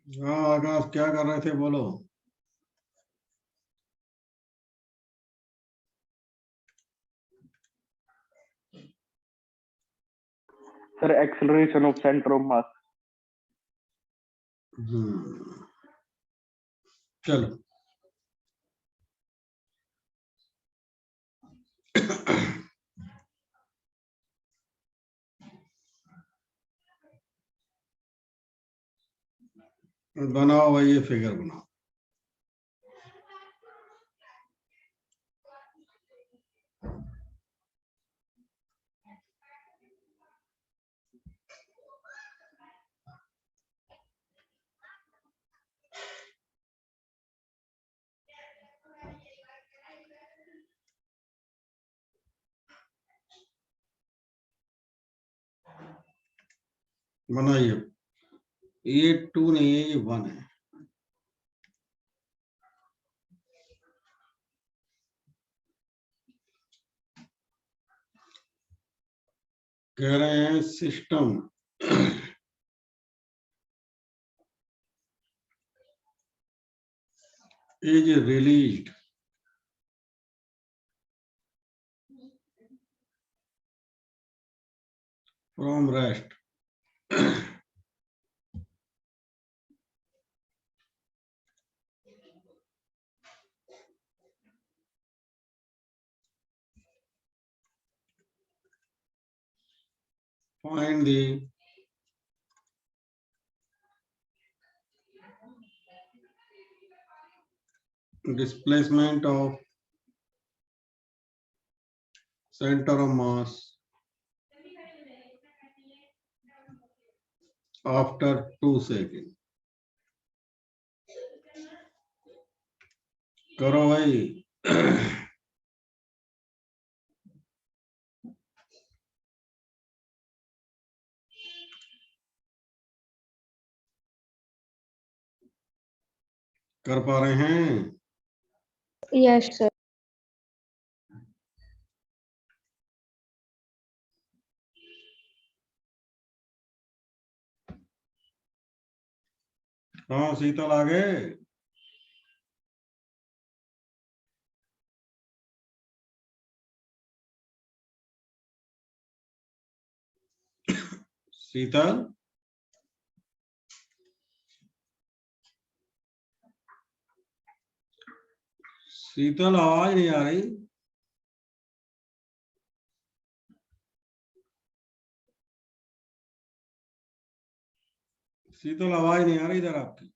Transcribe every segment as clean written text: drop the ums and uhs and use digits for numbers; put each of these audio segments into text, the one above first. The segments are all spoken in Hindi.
हाँ आकाश, क्या कर रहे थे बोलो। Sir acceleration of centre of मास। चलो बनाओ भाई, ये फिगर बनाओ। बनाइए। ये 2 नहीं है, ये 1 है। कह रहे हैं system is released from rest find the displacement of center of mass after 2 seconds। करो भाई। कर पा रहे हैं? Yes sir. हाँ शीतल, आ गए? शीतल, शीतल आवाज नहीं आ रही। शीतल आवाज नहीं आ रही इधर आपकी।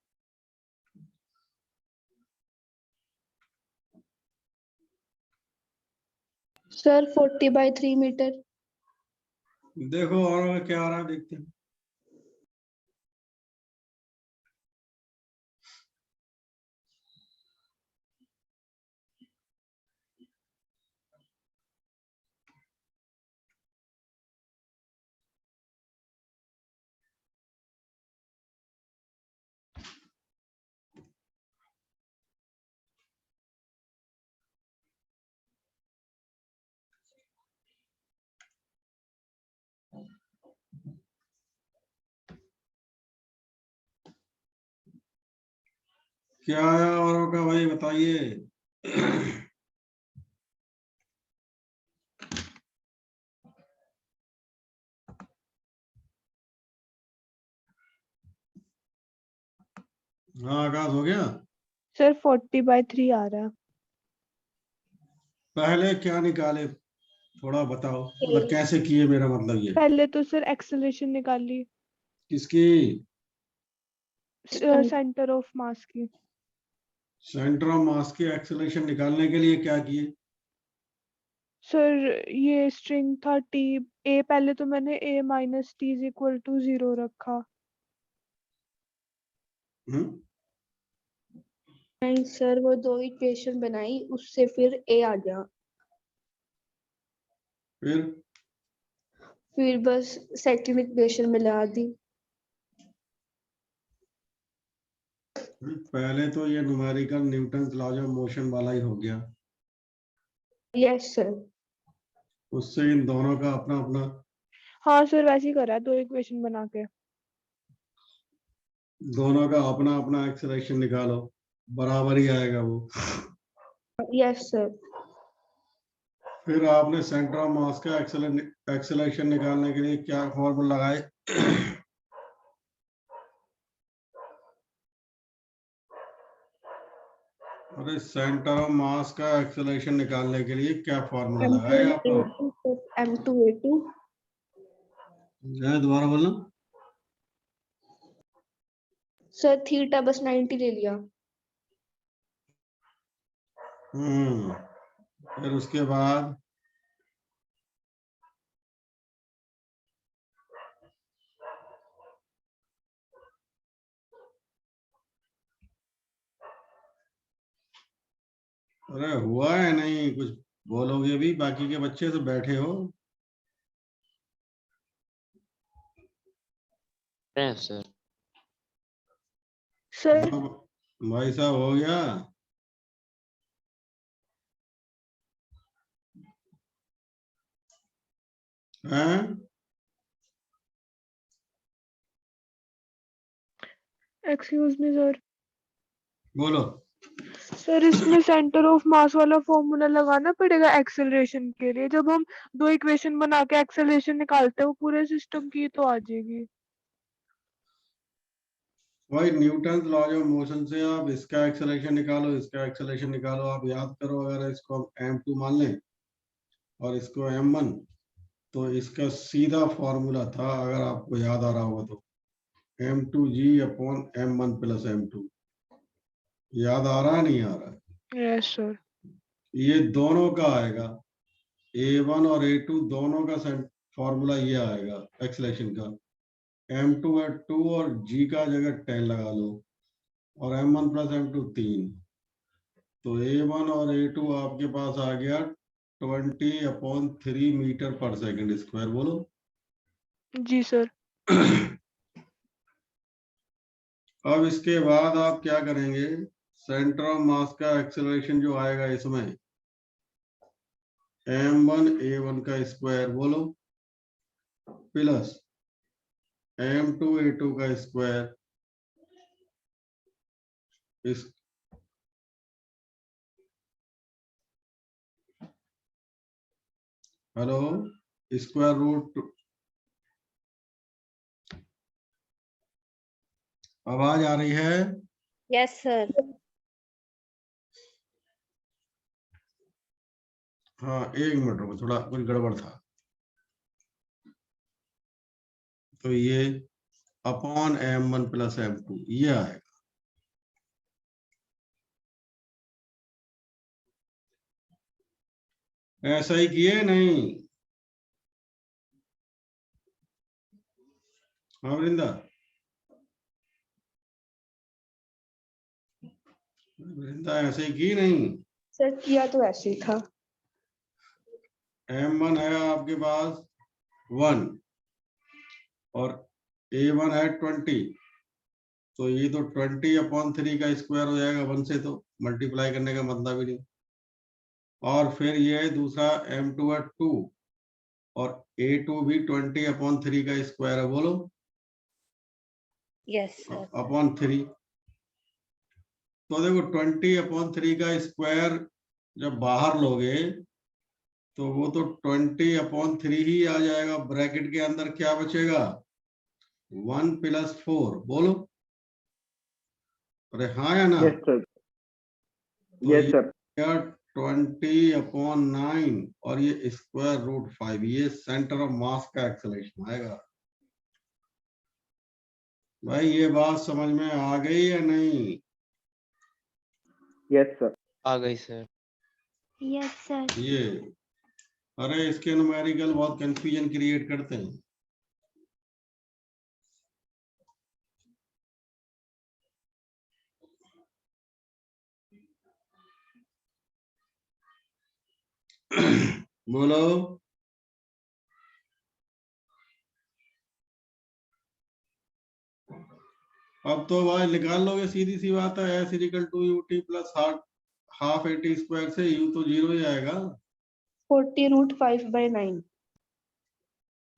Sir 40/3 metre. देखो और क्या आ रहा है, देखते हैं। क्या आया और का भाई, बताइए। हाँ आकाश, हो गया? सर 40/3 आ रहा है। पहले क्या निकाले, थोड़ा बताओ, मतलब कैसे किए, मेरा मतलब ये। पहले तो सर एक्सेलरेशन निकाली किसकी? सेंटर ऑफ मास की। सेंटर ऑफ मास की एक्सेलरेशन निकालने के लिए क्या किए? सर ये स्ट्रिंग था टी ए, पहले तो मैंने a minus t is equal to 0 रखा। नहीं सर, वो 2 इक्वेशन बनाई, उससे फिर ए आ गया। फिर बस सेकंड इक्वेशन मिला दी। पहले तो ये numerical Newton laws of motion वाला ही हो गया। Yes sir. उससे इन दोनों का अपना अपना। हाँ सर, वैसे ही करा है 2 इक्वेशन बना के। दोनों का अपना अपना एक्सेलरेशन निकालो, बराबर ही आएगा वो। Yes sir. फिर आपने सेंटर ऑफ मास का एक्सेलरेशन निकालने के लिए क्या फॉर्मूला लगाए? अरे सेंटर ऑफ मास का एक्सेलरेशन निकालने के लिए क्या फॉर्मूला लगाए आप लोग? M2A2 दोबारा बोलना। सर थीटा बस 90 ले लिया। फिर उसके बाद अरे हुआ है नहीं, कुछ बोलोगे भी? बाकी के बच्चे तो बैठे हो। सर सर भाई साहब हो गया? हैं? Excuse me sir. बोलो। सर इसमें सेंटर ऑफ मास वाला फॉर्मूला लगाना पड़ेगा एक्सेलरेशन के लिए। जब हम दो इक्वेशन बना के एक्सेलरेशन निकालते हैं वो पूरे सिस्टम की तो आ जाएगी। भाई न्यूटन लॉज ऑफ मोशन से आप इसका एक्सेलरेशन निकालो, इसका एक्सेलरेशन निकालो। आप याद करो, अगर इसको हम m2 मान लें और इसको m1, तो इसका सीधा फॉर्मूला था, अगर आपको याद आ रहा होगा तो, m2g upon m1 plus m2। याद आ रहा है नहीं आ रहा है? Yes sir. ये दोनों का आएगा, a1 और a2 दोनों का फॉर्मूला ये आएगा एक्सेलरेशन का। m2 है 2 और g का जगह 10 लगा लो, और m1 प्लस m2 3। तो a1 और a2 आपके पास आ गया 20/3 मीटर पर सेकंड स्क्वायर। बोलो। जी सर। अब इसके बाद आप क्या करेंगे? सेंटर ऑफ मास का एक्सेलरेशन जो आएगा इसमें, m1 a1 का स्क्वायर बोलो, प्लस m2 a2 का स्क्वायर, इस हेलो, स्क्वायर रूट। आवाज आ रही है? Yes sir. हाँ, एक मिनट रुको, थोड़ा कुछ गड़बड़ था। तो ये अपॉन m1 प्लस m2 ये आएगा। ऐसा ही किए नहीं? हाँ वृंदा, वृंदा ऐसे ही की नहीं? सर किया तो ऐसे ही था। m1 है आपके पास 1 और a1 है 20, तो ये तो 20/3 का स्क्वायर हो जाएगा 1 से, तो मल्टीप्लाई करने का मतलब ही नहीं। और फिर ये दूसरा m2 है 2 और a2 भी 20/3 का स्क्वायर है। बोलो। Yes sir. अपॉन 3। तो देखो 20/3 का स्क्वायर जब बाहर लोगे तो वो तो 20/3 ही आ जाएगा। ब्रैकेट के अंदर क्या बचेगा? 1 + 4। बोलो। अरे हाँ या ना? Yes sir. तो यस सर। 20/9 और ये स्क्वायर रूट 5, ये सेंटर ऑफ मास का एक्सेलरेशन आएगा। भाई ये बात समझ में आ गई या नहीं? Yes sir. आ गई सर। Yes sir. ये अरे इसके न्यूमेरिकल बहुत कंफ्यूजन क्रिएट करते हैं। बोलो। अब तो भाई निकाल लोगे, सीधी सी बात है। s = ut plus half at square से u तो 0 ही आएगा। 40√5/9।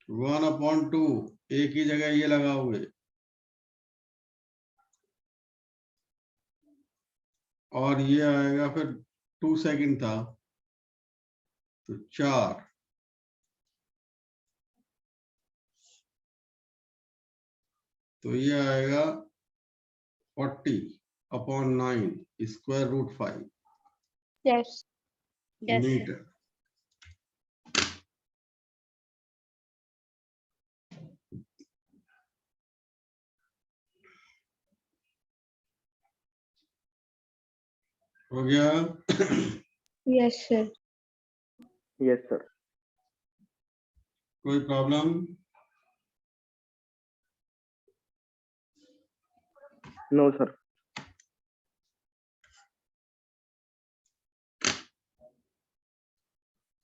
1/2 एक ही जगह ये लगा हुए। और ये आएगा फिर 2 सेकंड था तो 4, तो ये आएगा 40/9 square root 5 Yes. Yes. Metre. हो गया? Yes, sir. Yes, sir. कोई प्रॉब्लम? No, sir.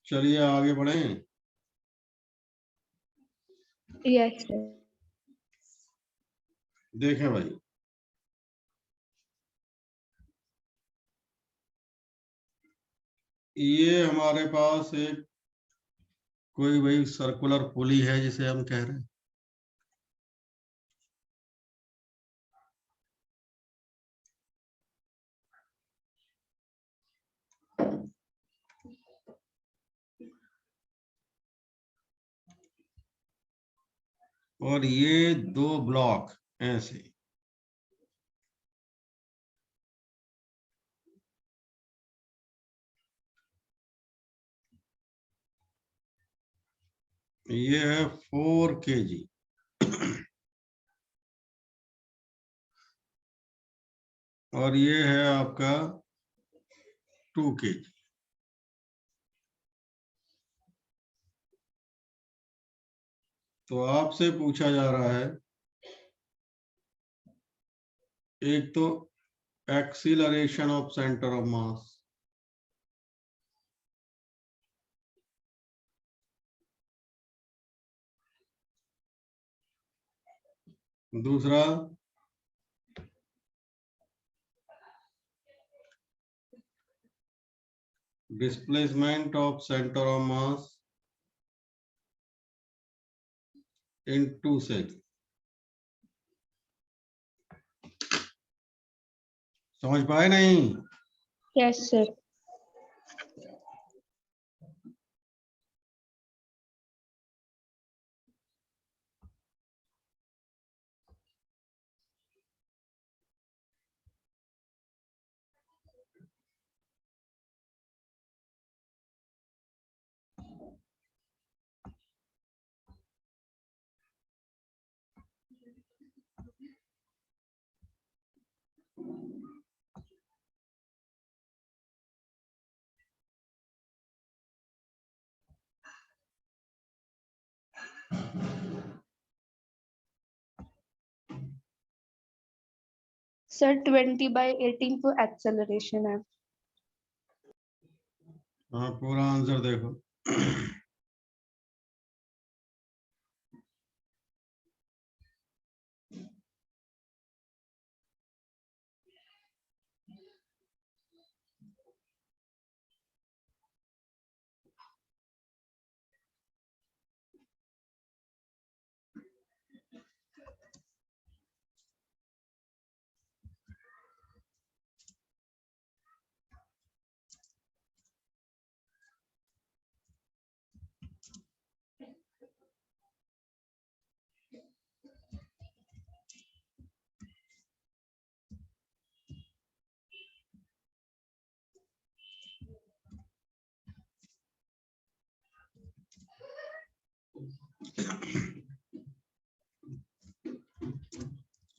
चलिए आगे बढ़ें। Yes, sir. देखें भाई, ये हमारे पास एक कोई भाई सर्कुलर पुली है जिसे हम कह रहे हैं। और ये 2 ब्लॉक ऐसे, ये है 4 kg और ये है आपका 2 kg। तो आपसे पूछा जा रहा है, एक तो acceleration of centre of mass, दूसरा displacement of centre of mass in 2 second. समझ पाए नहीं? Yes, sir. Sir, 20/18 तो acceleration है। हाँ, पूरा आंसर देखो।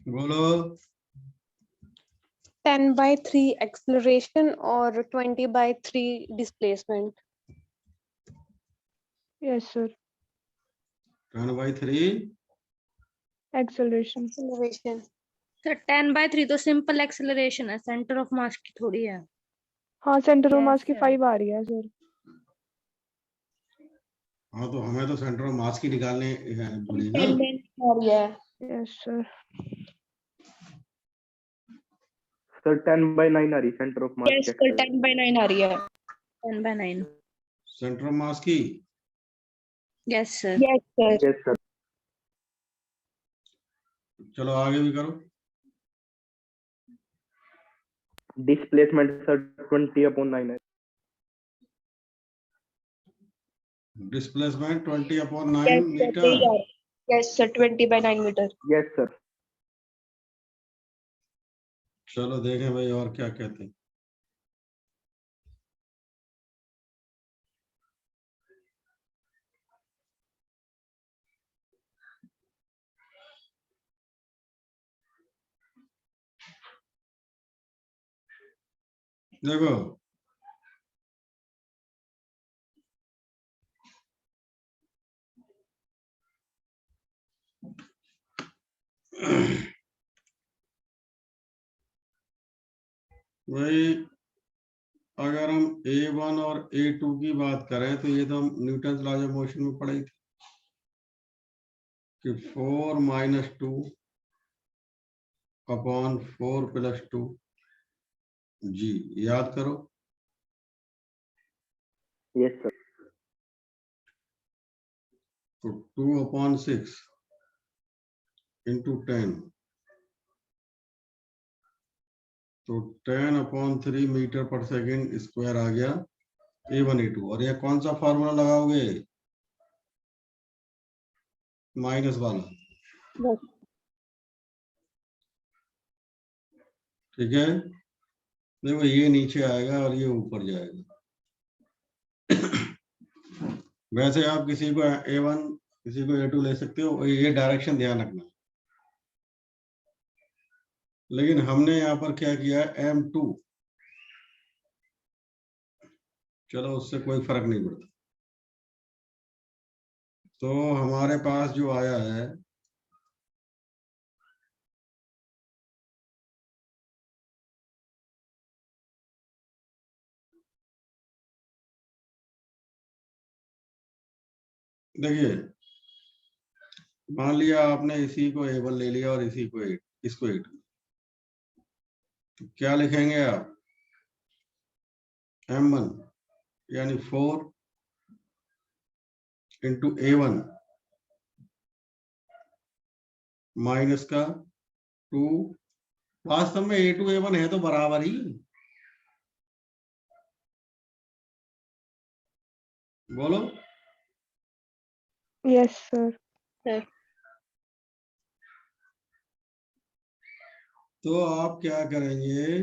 बोलो। 10/3 acceleration और 20/3 displacement. Yes, sir. 10/3 Acceleration. Acceleration. तो 10/3 तो सिंपल एक्सेलरेशन है, सेंटर ऑफ मास की थोड़ी है। हाँ, सेंटर ऑफ मास Yes, की sir. 5 आ रही है सर। हाँ, तो हमें तो सेंटर ऑफ मास की निकालने पड़ी ना। Yes sir. Sir, 10/9 आ रही center of mass Yes, की sir. acceleration. 10/9 आ रही है। 10/9. सेंटर ऑफ मास की। Yes, sir. Yes, sir. Yes, sir. चलो आगे भी करो। डिस्प्लेसमेंट सर 20/9 है। Displacement 20/9 Yes, sir. Metre. Yes, sir. 20/9 meter. Yes sir. चलो देखें भाई और क्या कहते हैं। देखो भाई अगर हम A1 और A2 की बात करें तो ये तो हम न्यूटन लॉज ऑफ मोशन में पढ़े थे कि 4 - 2 अपॉन 4 + 2 जी, याद करो। Yes sir. तो 2/6 × 10 तो 10/3 मीटर/सेकंड² आ गया A1 A2। और ये कौन सा फार्मूला लगाओगे? माइनस वाला, ठीक है। देखो ये नीचे आएगा और ये ऊपर जाएगा। वैसे आप किसी को A1 किसी को A2 ले सकते हो, ये डायरेक्शन ध्यान रखना। लेकिन हमने यहाँ पर क्या किया है, M2। चलो उससे कोई फर्क नहीं पड़ता। तो हमारे पास जो आया है देखिए, मान लिया आपने इसी को A1 ले लिया और इसी को इसको A2, तो क्या लिखेंगे आप? M1 यानी 4 × A1 माइनस का 2। वास्तव में A2 A1 है तो बराबर ही, बोलो। Yes sir. तो आप क्या करेंगे,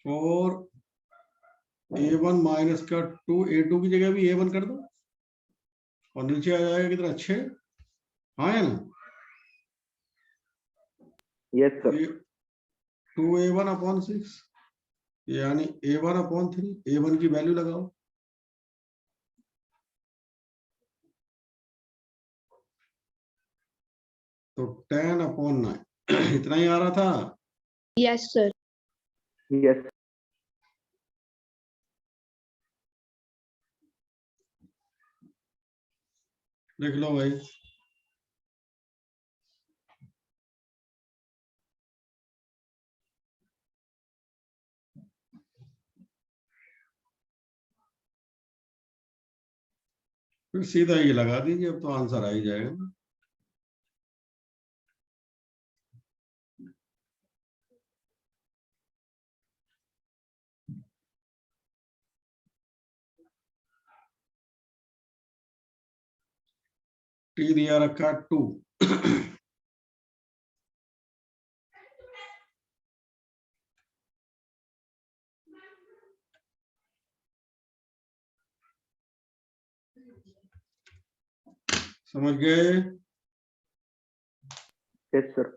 4 A1 माइनस का 2 A2 की जगह भी A1 कर दो और नीचे आ जाएगा कितना, 6। हाँ है ना? Yes sir. 2A1/6 यानी A1/3। A1 की वैल्यू लगाओ, तो 10/9 इतना ही आ रहा था। Yes, sir. यस। लिख लो भाई। फिर सीधा ये लगा दीजिए, अब तो आंसर आ ही जाएगा। T दिया रखा 2। समझ गए? Yes sir.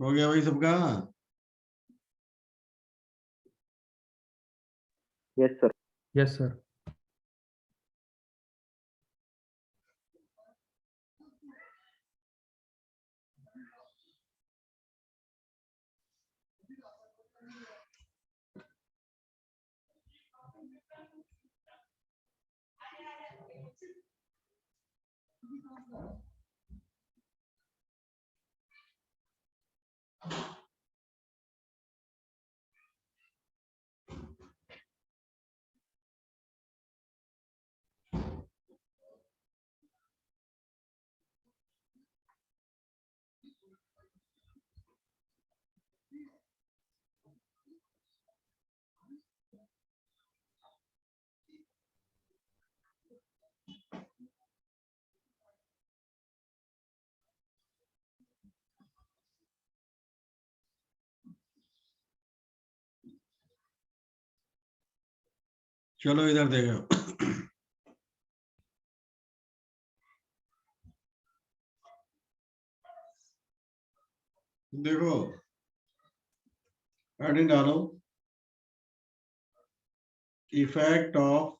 हो गया भाई सबका? Yes sir. Yes sir. चलो इधर देखो, देखो हेडिंग डालो, effect of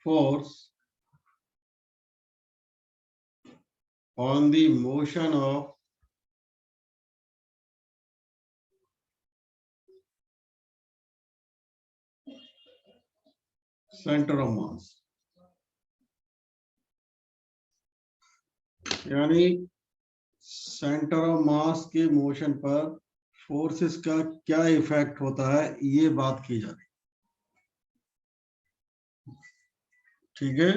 force on the motion of center of mass। यानी सेंटर ऑफ मास के मोशन पर फोर्सेस का क्या इफेक्ट होता है, ये बात की जा रही। ठीक है,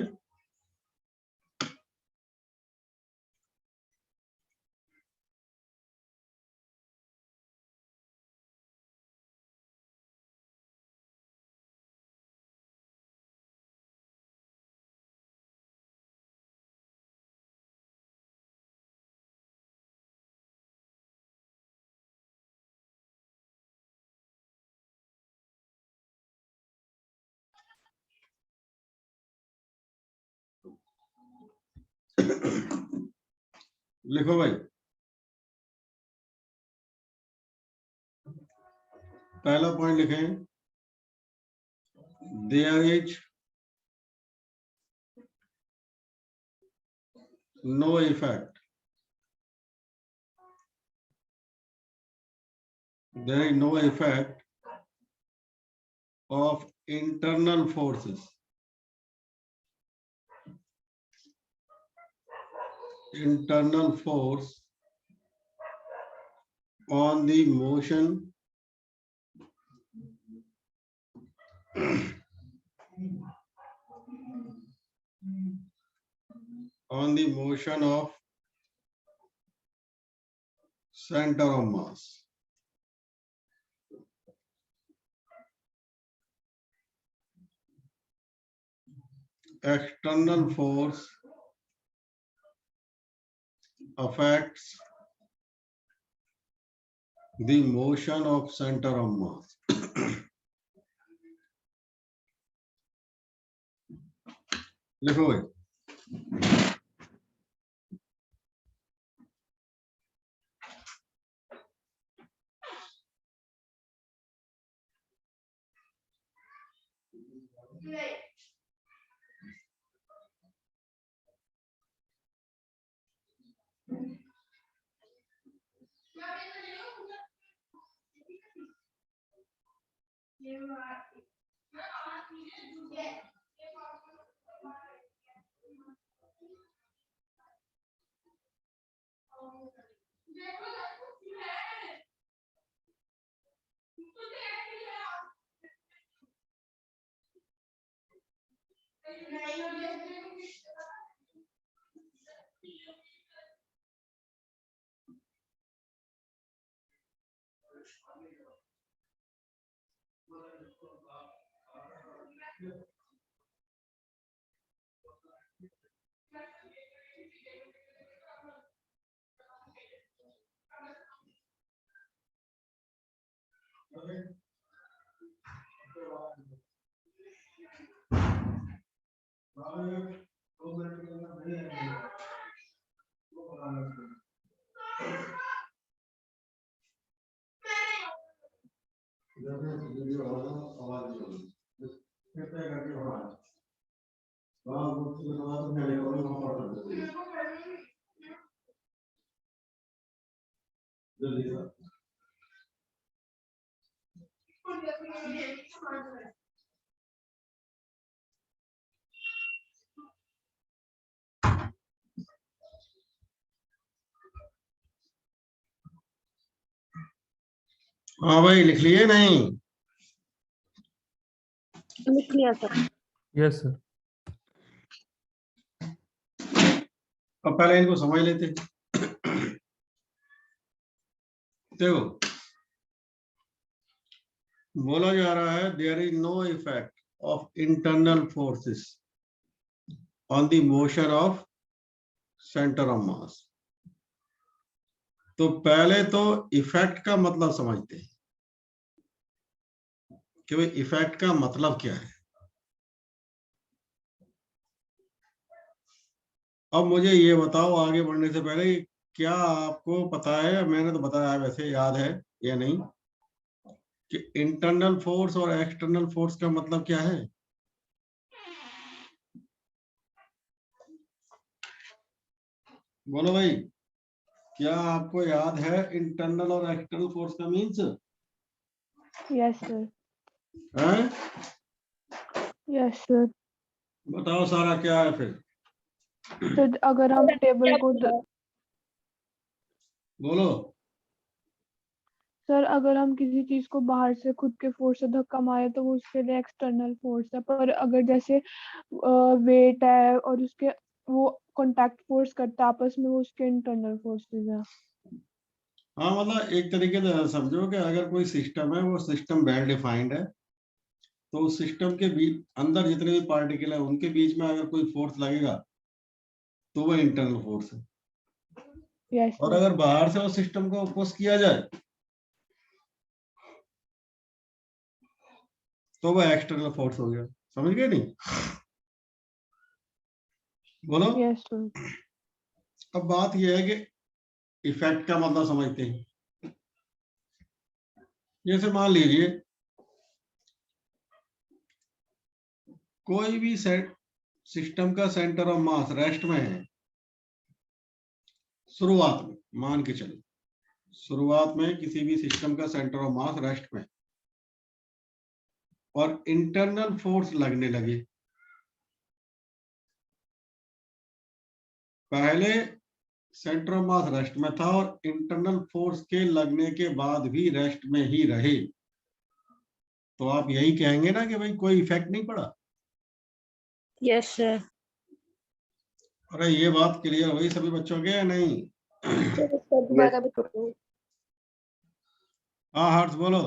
लिखो भाई, पहला पॉइंट लिखें, there is no effect, there is no effect of internal forces on the motion of center of mass। External force affects the motion of center of mass। लिखो भाई, हाँ भाई लिख लिए नहीं? लिख लिया सर। Yes sir. अब पहले इनको समझ लेते। देखो बोला जा रहा है there is no effect of internal forces on the motion of centre of mass. तो पहले तो इफेक्ट का मतलब समझते हैं कि भाई इफेक्ट का मतलब क्या है। अब मुझे ये बताओ आगे बढ़ने से पहले, क्या आपको पता है, मैंने तो बताया वैसे याद है या नहीं, कि इंटरनल फोर्स और एक्सटर्नल फोर्स का मतलब क्या है? बोलो भाई, क्या आपको याद है इंटरनल और एक्सटर्नल फोर्स का मीन्स? यस सर, हैं? Yes sir. बताओ सारा क्या है फिर। सर अगर हम टेबल को बोलो। सर अगर हम किसी चीज को बाहर से खुद के फोर्स से धक्का मारे तो वो उसके लिए एक्सटर्नल फोर्स है, पर अगर जैसे वेट है और उसके वो कांटेक्ट फोर्स करता है आपस में, वो उसके इंटरनल फोर्सेस है। हाँ, मतलब एक तरीके से समझो कि अगर कोई सिस्टम है, वो सिस्टम वेल डिफाइंड है, तो उस सिस्टम के बीच अंदर जितने भी पार्टिकल है उनके बीच में अगर कोई फोर्स लगेगा तो वो इंटरनल फोर्स है। यस और सर। अगर बाहर से उस सिस्टम को अपोज किया जाए तो वो एक्सटर्नल फोर्स हो गया। समझ गए नहीं? बोलो। Yes sir. अब बात यह है कि इफेक्ट का मतलब समझते हैं। जैसे मान लीजिए कोई भी सिस्टम का सेंटर ऑफ मास रेस्ट में है, शुरुआत में मान के चलो, शुरुआत में किसी भी सिस्टम का सेंटर ऑफ मास रेस्ट में, और इंटरनल फोर्स लगने लगे। पहले सेंटर ऑफ मास रेस्ट में था और इंटरनल फोर्स के लगने के बाद भी रेस्ट में ही रहे, तो आप यही कहेंगे ना कि भाई कोई इफेक्ट नहीं पड़ा। Yes sir. अरे ये बात क्लियर हुई सभी बच्चों के या नहीं? सर इसका दोबारा बताओ। हाँ हर्ष बोलो,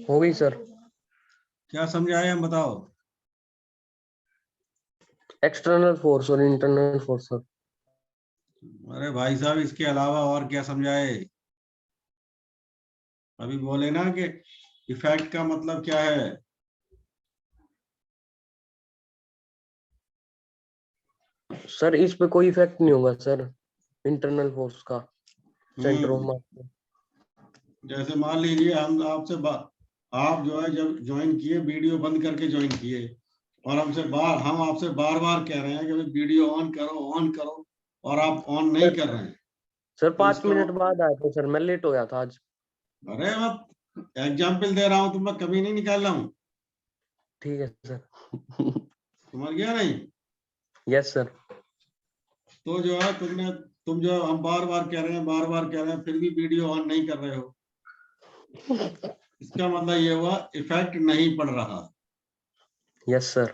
हो गई सर। क्या समझाए हम बताओ। एक्सटर्नल फोर्स और इंटरनल फोर्स सर। अरे भाई साहब, इसके अलावा और क्या समझाए? अभी बोले ना कि इफेक्ट का मतलब क्या है। सर इस पे कोई इफेक्ट नहीं होगा सर, इंटरनल फोर्स का सेंटर ऑफ मास। जैसे मान लीजिए हम आपसे आप जो है जब ज्वाइन किए वीडियो बंद करके ज्वाइन किए, और हम आपसे बार बार कह रहे हैं कि भाई वीडियो ऑन करो ऑन करो, और आप ऑन नहीं कर रहे हैं। सर तो 5 इसका मिनट बाद आया था सर, मैं लेट हो गया था आज। अरे मैं एग्जाम्पल दे रहा हूं, तो मैं कभी नहीं निकाल रहा हूँ। ठीक है सर। समझ गया नहीं? Yes sir. तो जो है तुम जो हम बार बार कह रहे हैं, बार बार कह रहे हैं, फिर भी वीडियो ऑन नहीं कर रहे हो, इसका मतलब ये हुआ इफेक्ट नहीं पड़ रहा। Yes sir.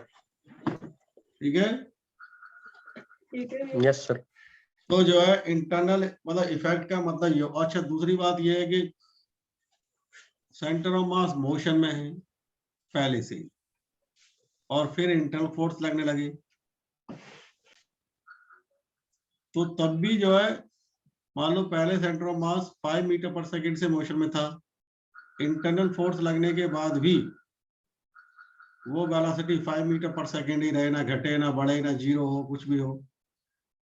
ठीक है? Yes sir. तो जो है इंटरनल मतलब इफेक्ट का मतलब ये। अच्छा, दूसरी बात ये है कि सेंटर ऑफ मास मोशन में है पहले से ही, और फिर इंटरनल फोर्स लगने लगे, तो तब भी जो है मान लो पहले सेंटर ऑफ मास 5 मीटर पर सेकंड से मोशन में था, इंटरनल फोर्स लगने के बाद भी वो वेलोसिटी 5 मीटर पर सेकंड ही रहे, ना घटे ना बढ़े ना जीरो हो, कुछ भी हो,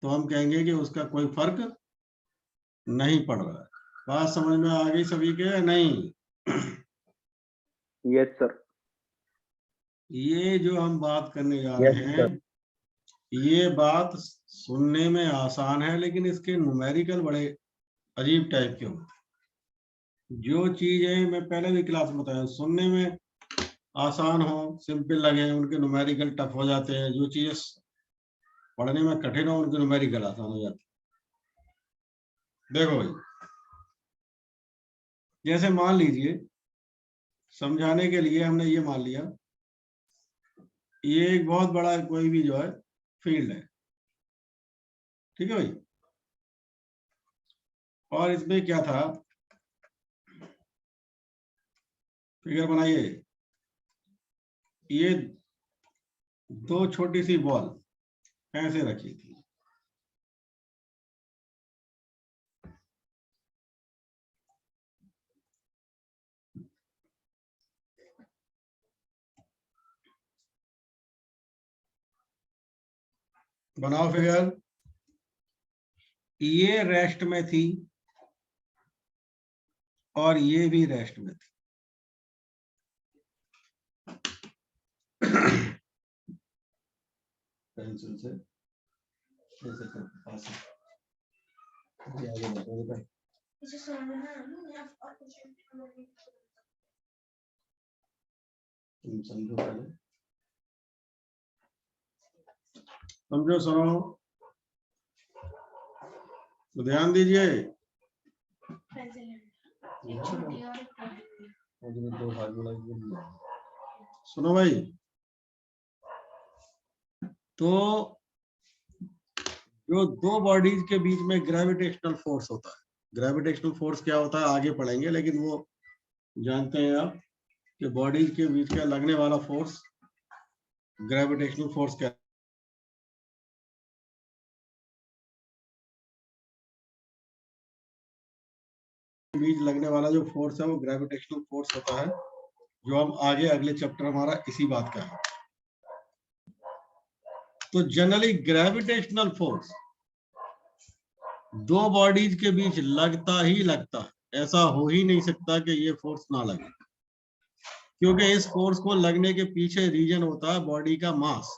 तो हम कहेंगे कि उसका कोई फर्क नहीं पड़ रहा है। बात समझ में आ गई सभी के? नहीं? Yes sir. ये जो हम बात करने जा यस रहे हैं, सर। ये बात सुनने में आसान है, लेकिन इसके न्यूमेरिकल बड़े अजीब टाइप के होते हैं। जो चीजें मैं पहले भी क्लास में बताया, सुनने में आसान हो, सिंपल लगे, उनके न्यूमेरिकल टफ हो जाते हैं। जो चीजें पढ़ने में कठिन हो, उनके न्यूमेरिकल आसान हो जाते हैं। देखो भाई, जैसे मान लीजिए समझाने के लिए हमने ये मान लिया, ये एक बहुत बड़ा कोई भी जो है फील्ड है, ठीक है भाई, और इसमें क्या था, फिगर बनाइए, ये दो छोटी सी बॉल ऐसे रखी थी, बनाओ फिगर। ये रेस्ट में थी और ये भी रेस्ट में थी। पेंसिल से ऐसे करके पास ये आगे बढ़ो बेटा। तुम समझो पहले, समझो सुनो तो ध्यान दीजिए। सुनो भाई, तो जो दो बॉडीज के बीच में ग्रेविटेशनल फोर्स होता है, ग्रेविटेशनल फोर्स क्या होता है आगे पढ़ेंगे, लेकिन वो जानते हैं आप कि बॉडीज के बीच का लगने वाला फोर्स ग्रेविटेशनल फोर्स क्या बीच लगने वाला जो फोर्स है वो ग्रेविटेशनल फोर्स होता है, जो हम आगे अगले चैप्टर हमारा इसी बात का है। तो जनरली ग्रेविटेशनल फोर्स दो बॉडीज के बीच लगता ही लगता है, ऐसा हो ही नहीं सकता कि ये फोर्स ना लगे, क्योंकि इस फोर्स को लगने के पीछे रीजन होता है बॉडी का मास,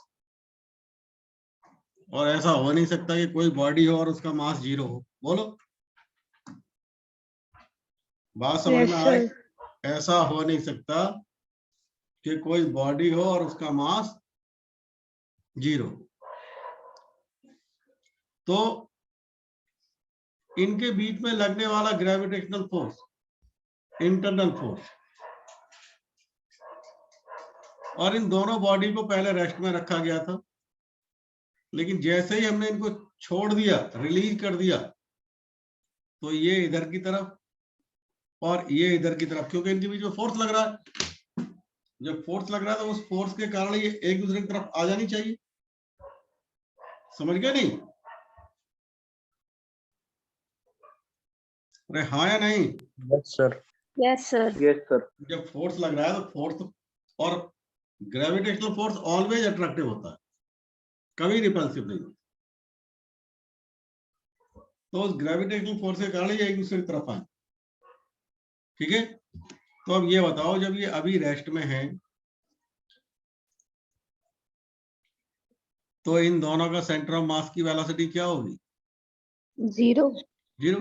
और ऐसा हो नहीं सकता कि कोई बॉडी हो और उसका मास 0 हो। बोलो, बात समझ Yes, में आ sir. रही? ऐसा हो नहीं सकता कि कोई बॉडी हो और उसका मास 0। तो इनके बीच में लगने वाला ग्रेविटेशनल फोर्स, इंटरनल फोर्स, और इन दोनों बॉडी को पहले रेस्ट में रखा गया था, लेकिन जैसे ही हमने इनको छोड़ दिया, रिलीज कर दिया, तो ये इधर की तरफ और ये इधर की तरफ, क्योंकि इनके बीच में फोर्स लग रहा है। जब फोर्स लग रहा है तो उस फोर्स के कारण ये एक दूसरे की तरफ आ जानी चाहिए। समझ गए नहीं? अरे हाँ या नहीं? Yes sir. Yes sir. Yes sir. जब फोर्स लग रहा है तो फोर्स और ग्रेविटेशनल फोर्स ऑलवेज अट्रैक्टिव होता है, कभी रिपल्सिव नहीं। तो उस ग्रेविटेशनल फोर्स के कारण ये एक दूसरे की तरफ आए। ठीक है, तो अब ये बताओ, जब ये अभी रेस्ट में है तो इन दोनों का सेंटर ऑफ मास की वेलोसिटी क्या होगी? 0। 0।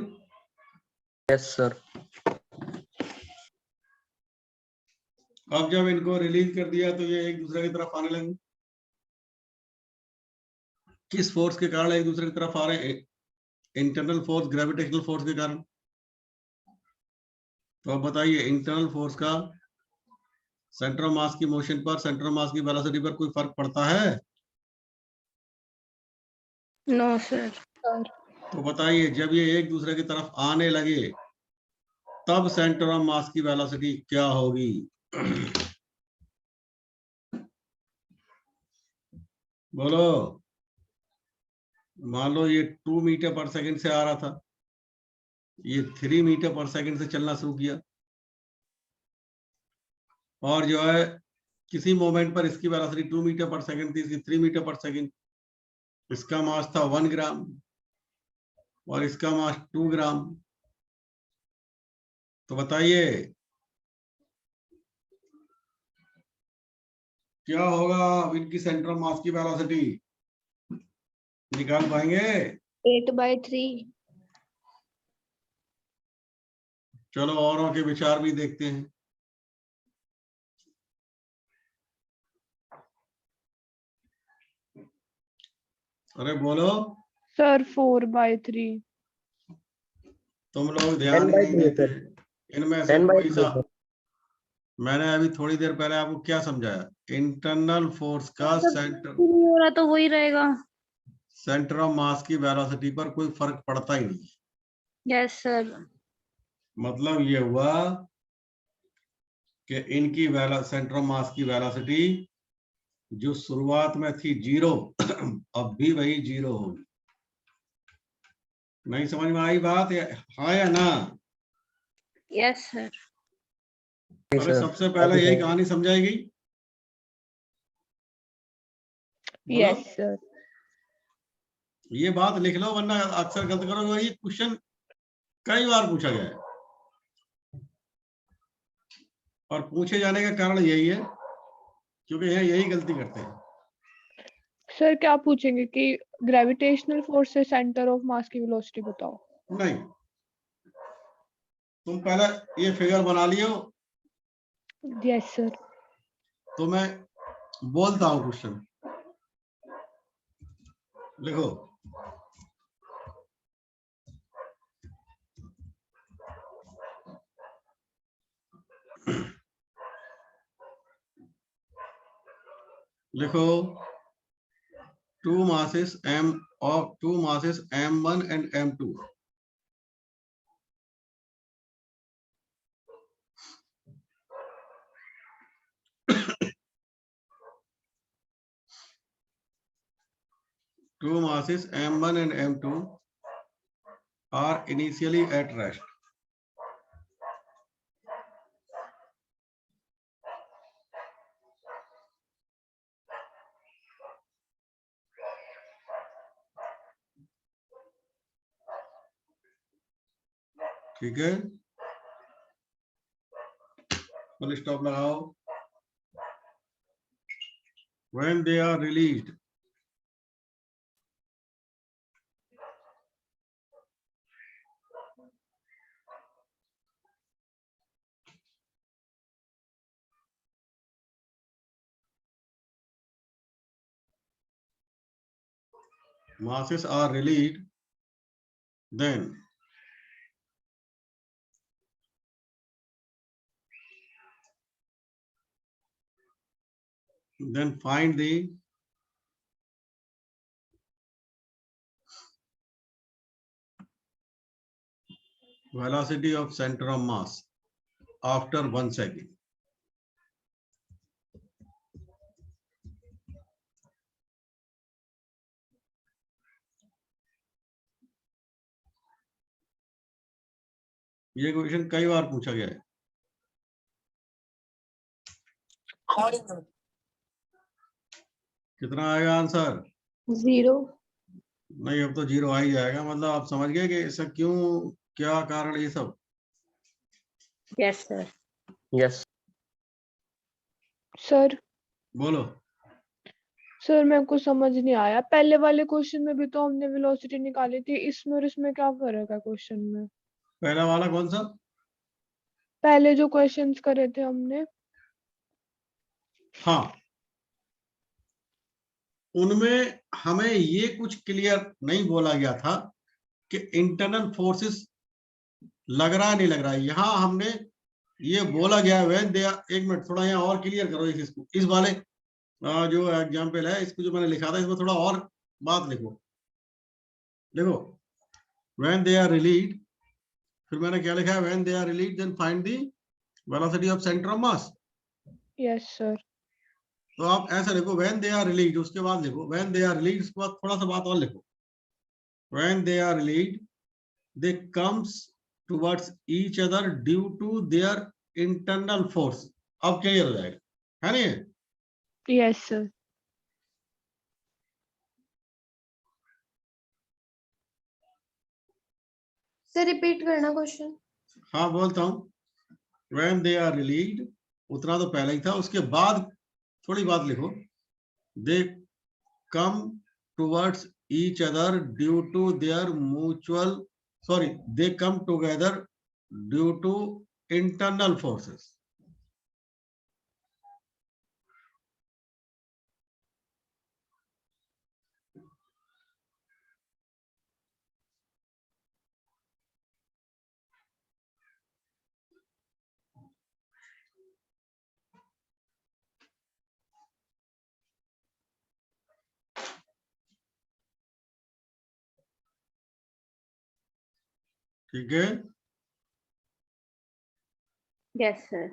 Yes sir. अब जब इनको रिलीज कर दिया तो ये एक दूसरे की तरफ आने लगे। किस फोर्स के कारण एक दूसरे की तरफ आ रहे हैं? इंटरनल फोर्स, ग्रेविटेशनल फोर्स के कारण। तो अब बताइए, इंटरनल फोर्स का सेंटर ऑफ मास की मोशन पर, सेंटर ऑफ मास की वेलोसिटी पर कोई फर्क पड़ता है? No sir. तो बताइए, जब ये एक दूसरे की तरफ आने लगे तब सेंटर ऑफ मास की वेलोसिटी क्या होगी? बोलो। मान लो ये 2 मीटर पर सेकंड से आ रहा था, ये 3 मीटर पर सेकंड से चलना शुरू किया, और जो है किसी मोमेंट पर इसकी वेलोसिटी 2 मीटर पर सेकंड थी, इसकी 3 मीटर पर सेकंड। इसका मास था 1 ग्राम और इसका मास 2 ग्राम। तो बताइए क्या होगा इनकी सेंटर ऑफ मास की वेलोसिटी? निकाल पाएंगे? 8/3। चलो औरों के विचार भी देखते हैं। अरे बोलो। Sir, 4/3. तुम लोग ध्यान ही नहीं देते, इनमें से कोई सा। मैंने अभी थोड़ी देर पहले आपको क्या समझाया? इंटरनल फोर्स का सेंटर नहीं हो रहा तो वही रहेगा। सेंटर ऑफ मास की वेलोसिटी पर कोई फर्क पड़ता ही नहीं। Yes sir. मतलब ये हुआ कि इनकी सेंटर ऑफ मास की वेलोसिटी जो शुरुआत में थी 0 अब भी वही 0 होगी। नहीं समझ में आई बात? हाँ या ना? Yes sir. अरे सबसे पहले यही कहानी समझाई गई। Yes, sir. ये बात लिख लो वरना अक्सर गलत करोगे। और ये क्वेश्चन कई बार पूछा गया है और पूछे जाने का कारण यही है क्योंकि यहाँ यही गलती करते हैं। सर क्या पूछेंगे कि ग्रेविटेशनल फोर्स से सेंटर ऑफ मास की वेलोसिटी बताओ? नहीं, तुम पहले ये फिगर बना लियो यस सर। तो मैं बोलता हूं क्वेश्चन। लिखो, लिखो two masses m1 and m2. Two masses m1 and m2 are initially at rest. ठीक है, फुल स्टॉप लगाओ। When they are released, masses are released, then find the velocity of center of mass after 1 second. ये क्वेश्चन कई बार पूछा गया है। कितना आएगा आंसर? 0। नहीं, अब तो 0 आ ही जाएगा। मतलब आप समझ गए कि इसका क्यों, क्या कारण ये सब? Yes sir. यस सर बोलो। सर मेरे को समझ नहीं आया, पहले वाले क्वेश्चन में भी तो हमने वेलोसिटी निकाली थी, इसमें और इसमें क्या फर्क है क्वेश्चन में? पहला वाला कौन सा? पहले जो क्वेश्चंस करे थे हमने। हाँ, उनमें हमें ये कुछ क्लियर नहीं बोला गया था कि इंटरनल फोर्सेस लग रहा है नहीं लग रहा है। यहाँ हमने ये बोला गया है व्हेन दे आर, एक मिनट थोड़ा यहाँ और क्लियर करो इसको। इस वाले जो एग्जाम्पल है, इसको जो मैंने लिखा था इसमें थोड़ा और बात लिखो। देखो, व्हेन दे आर रिलीज, फिर मैंने क्या लिखा है? When they are release then find the velocity of centre of mass. Yes sir. तो आप ऐसा लिखो, व्हेन दे आर रिलीज, उसके बाद लिखो व्हेन दे आर रिलीज, उसके बाद थोड़ा सा बात और लिखो। When they are release they comes towards each other due to their internal force. अब क्लियर हो जाएगा, है नहीं? Yes sir. सर रिपीट करना क्वेश्चन। हाँ बोलता हूं। when they are released, उतना तो पहले ही था, उसके बाद थोड़ी बात लिखो। they come towards each other due to their mutual, they come together due to internal forces. ठीक है, yes sir.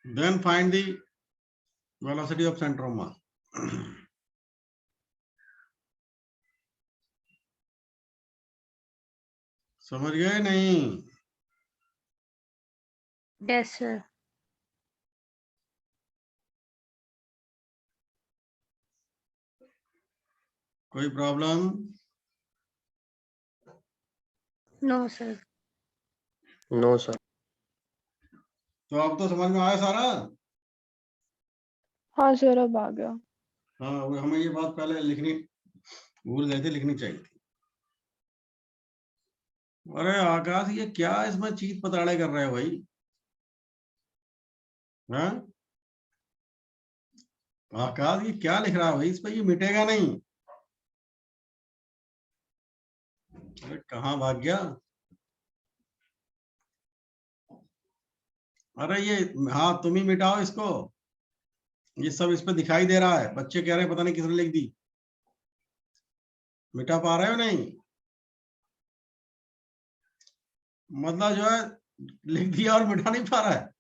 then find the velocity of center of mass. समझ गए नहीं? Yes sir. कोई problem? No sir. No sir. तो अब तो समझ में आया सारा? हाँ सर अब आ गया। हाँ, वो हमें ये बात पहले लिखनी भूल गए थे, लिखनी चाहिए थी। अरे आकाश, ये क्या इसमें चीत पताड़े कर रहे हो भाई? हाँ आकाश, ये क्या लिख रहा है भाई? इस पे ये मिटेगा नहीं। अरे कहाँ भाग गया? अरे ये, हाँ तुम ही मिटाओ इसको। ये सब इस पे दिखाई दे रहा है, बच्चे कह रहे हैं पता नहीं किसने लिख दी। मिटा पा रहे हो नहीं? मतलब जो है लिख दिया और मिटा नहीं पा रहा है,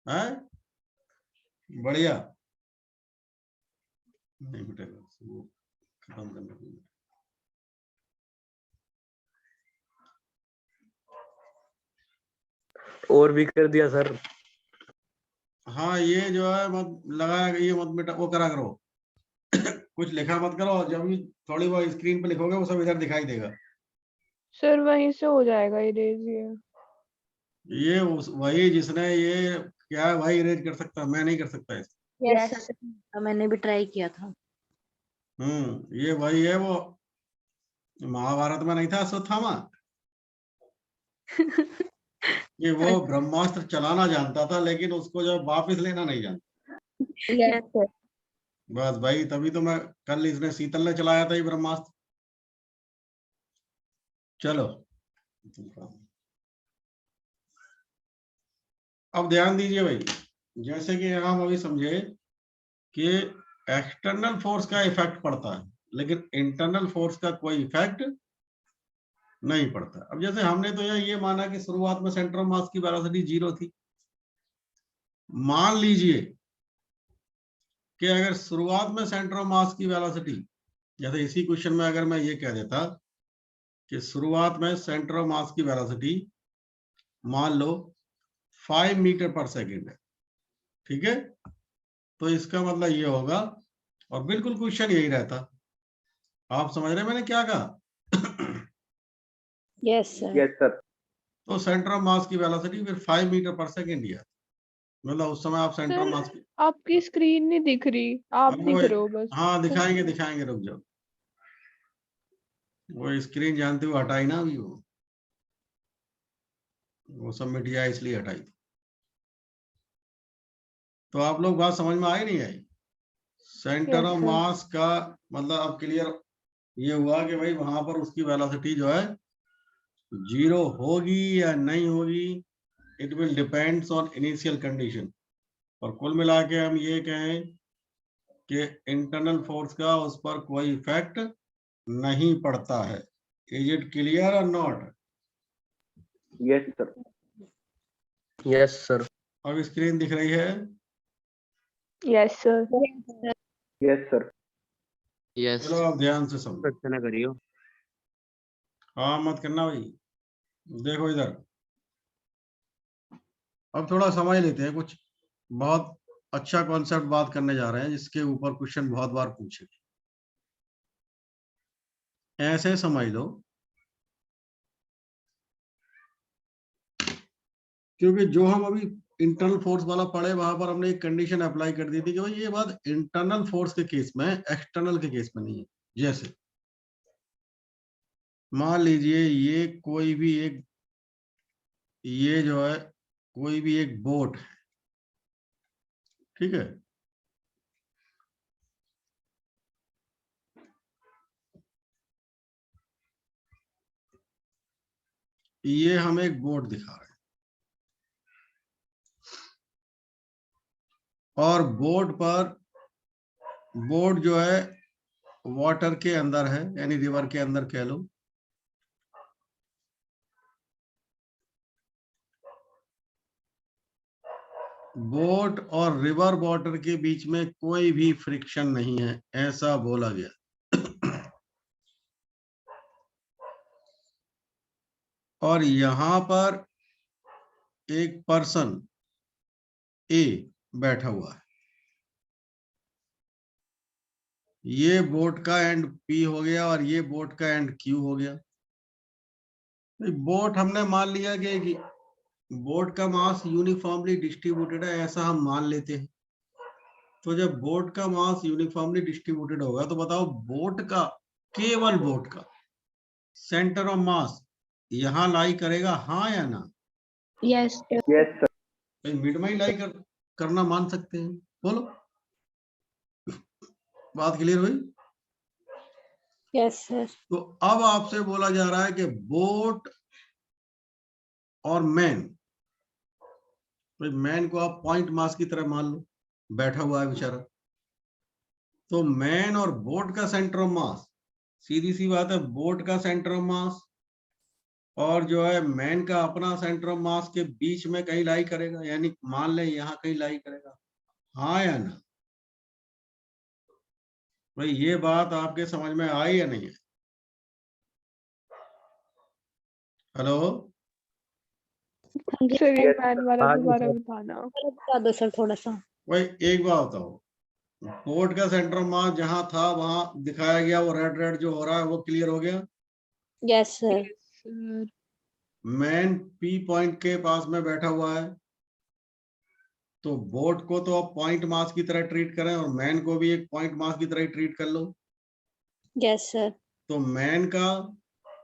हैं? बढ़िया। नहीं मिटेगा, वो खत्म करना पड़ेगा। और भी कर दिया सर। हाँ ये जो है मत लगाया, ये मत मिटा, वो करा करो। कुछ लिखा मत करो, जब भी थोड़ी बहुत स्क्रीन पे लिखोगे वो सब इधर दिखाई देगा। सर वहीं से हो जाएगा इरेज ये। ये वही जिसने ये क्या है भाई, इरेज कर सकता, मैं नहीं कर सकता इसे। यस सर, मैंने भी ट्राई किया था। ये वही है, वो महाभारत में नहीं था अश्वत्थामा? ये वो ब्रह्मास्त्र चलाना जानता था, लेकिन उसको जो वापस लेना नहीं जानता। Yes sir. बस भाई, तभी तो मैं कल इसने शीतल ने चलाया था ये ब्रह्मास्त्र। चलो अब ध्यान दीजिए भाई, जैसे कि हम अभी समझे कि एक्सटर्नल फोर्स का इफेक्ट पड़ता है, लेकिन इंटरनल फोर्स का कोई इफेक्ट नहीं पड़ता। अब जैसे हमने तो ये माना कि शुरुआत में सेंटर ऑफ मास की वेलोसिटी 0 थी। मान लीजिए कि अगर शुरुआत में सेंटर ऑफ मास की वेलोसिटी, जैसे इसी क्वेश्चन में अगर मैं ये कह देता कि शुरुआत में सेंटर ऑफ मास की वेलोसिटी मान लो 5 मीटर पर सेकेंड है, ठीक है? तो इसका मतलब ये होगा, और बिल्कुल क्वेश्चन यही रहता। आप समझ रहे हैं मैंने क्या कहा? Yes sir. Yes sir. तो सेंटर ऑफ मास की वेलोसिटी फिर 5 मीटर पर सेकेंड ही है। मतलब उस समय आप सेंटर ऑफ सर मास की, आपकी स्क्रीन नहीं दिख रही, आप दिख रहे हो बस। हाँ दिखाएंगे दिखाएंगे, रुक जाओ। वो स्क्रीन जानते हो हटाई ना अभी, वो सब मिट जाए इसलिए हटाई। तो आप लोग बात समझ में आई नहीं आई? Centre Yes, of sir. Mass का मतलब अब क्लियर ये हुआ कि भाई वहां पर उसकी वेलोसिटी जो है 0 होगी या नहीं होगी, it will depends on initial condition. और कुल मिला के हम ये कहें कि इंटरनल फोर्स का उस पर कोई इफेक्ट नहीं पड़ता है। इज इट क्लियर और not? Yes sir. Yes sir. अब स्क्रीन दिख रही है? Yes, sir. Yes sir. Yes चलो आप ध्यान से समझो। ना करियो। हाँ मत करना भाई, देखो इधर। अब थोड़ा समझ लेते हैं, कुछ बहुत अच्छा कॉन्सेप्ट बात करने जा रहे हैं जिसके ऊपर क्वेश्चन बहुत बार पूछे। ऐसे समझ लो, क्योंकि जो हम अभी इंटरनल फोर्स वाला पढ़े वहां पर हमने एक कंडीशन अप्लाई कर दी थी कि भाई ये बात इंटरनल फोर्स के केस में, एक्सटर्नल के केस में नहीं है। जैसे मान लीजिए ये कोई भी एक, ये जो है कोई भी एक बोट है, ठीक है? ये हम एक बोट दिखा रहे हैं, और बोट पर, बोट जो है वाटर के अंदर है, यानी रिवर के अंदर कह लो। बोट और रिवर वाटर के बीच में कोई भी फ्रिक्शन नहीं है, ऐसा बोला गया। और यहां पर एक पर्सन ए बैठा हुआ है, ये बोट का एंड P हो गया और ये बोट का एंड Q हो गया। बोट हमने मान लिया कि बोट का मास यूनिफॉर्मली डिस्ट्रीब्यूटेड है, ऐसा हम मान लेते हैं। तो जब बोट का मास यूनिफॉर्मली डिस्ट्रीब्यूटेड होगा तो बताओ बोट का, केवल बोट का सेंटर ऑफ मास यहां लाई करेगा, हाँ या ना? Yes yes sir. भाई मिड में ही लाई करना मान सकते हैं। बोलो, बात क्लियर हुई? Yes sir. तो अब आपसे बोला जा रहा है कि बोट और मैन, भाई मैन को आप पॉइंट मास की तरह मान लो, बैठा हुआ है बेचारा। तो मैन और बोट का सेंटर ऑफ मास, सीधी सी बात है, बोट का सेंटर ऑफ मास और जो है मैन का अपना सेंटर ऑफ मास के बीच में कहीं लाई करेगा, यानी मान लें यहाँ कहीं लाई करेगा, हाँ या ना? भाई ये बात आपके समझ में आई या नहीं है? हेलो, सर ये मैन वाला हाँ जी दोबारा सर। बताना। बता दो सर थोड़ा सा। भाई एक बात बताओ, बोट का सेंटर ऑफ मास जहां था वहां दिखाया गया, वो रेड रेड जो हो रहा है वो क्लियर हो गया। Yes sir. Sir man P point के पास में बैठा हुआ है, तो बोट को तो आप पॉइंट मास की तरह ट्रीट करें और मैन को भी एक पॉइंट मास की तरह ही ट्रीट कर लो। Yes sir. तो मैन का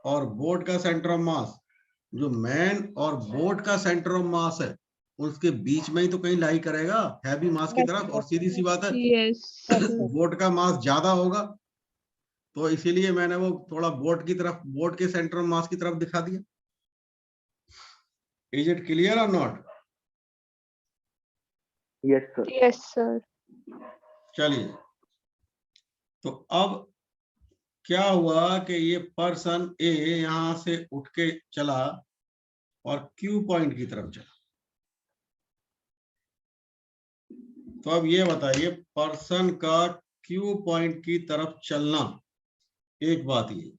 और बोट का सेंटर ऑफ मास, जो मैन और बोट का सेंटर ऑफ मास है उसके बीच में ही तो कहीं लाई करेगा, हैवी मास की तरफ। और सीधी सी बात है, यस बोट का मास ज्यादा होगा, तो इसीलिए मैंने वो थोड़ा बोट की तरफ, बोट के सेंटर ऑफ मास की तरफ दिखा दिया। इज इट क्लियर और not? Yes sir. Yes sir. चलिए, तो अब क्या हुआ कि ये पर्सन ए यहां से उठ के चला और Q पॉइंट की तरफ चला। तो अब ये बताइए, पर्सन का Q पॉइंट की तरफ चलना, एक बात ये।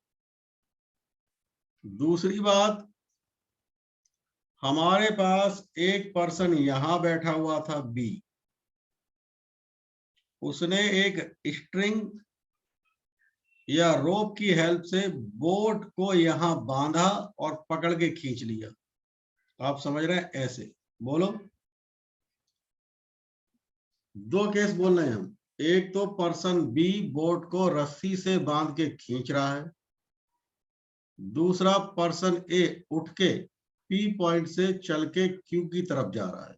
दूसरी बात, हमारे पास एक पर्सन यहां बैठा हुआ था B, उसने एक स्ट्रिंग या रोप की हेल्प से बोट को यहां बांधा और पकड़ के खींच लिया। आप समझ रहे हैं? ऐसे बोलो, दो केस बोल रहे हैं हम। एक तो पर्सन बी बोट को रस्सी से बांध के खींच रहा है, दूसरा पर्सन ए उठ के P पॉइंट से चल के Q की तरफ जा रहा है।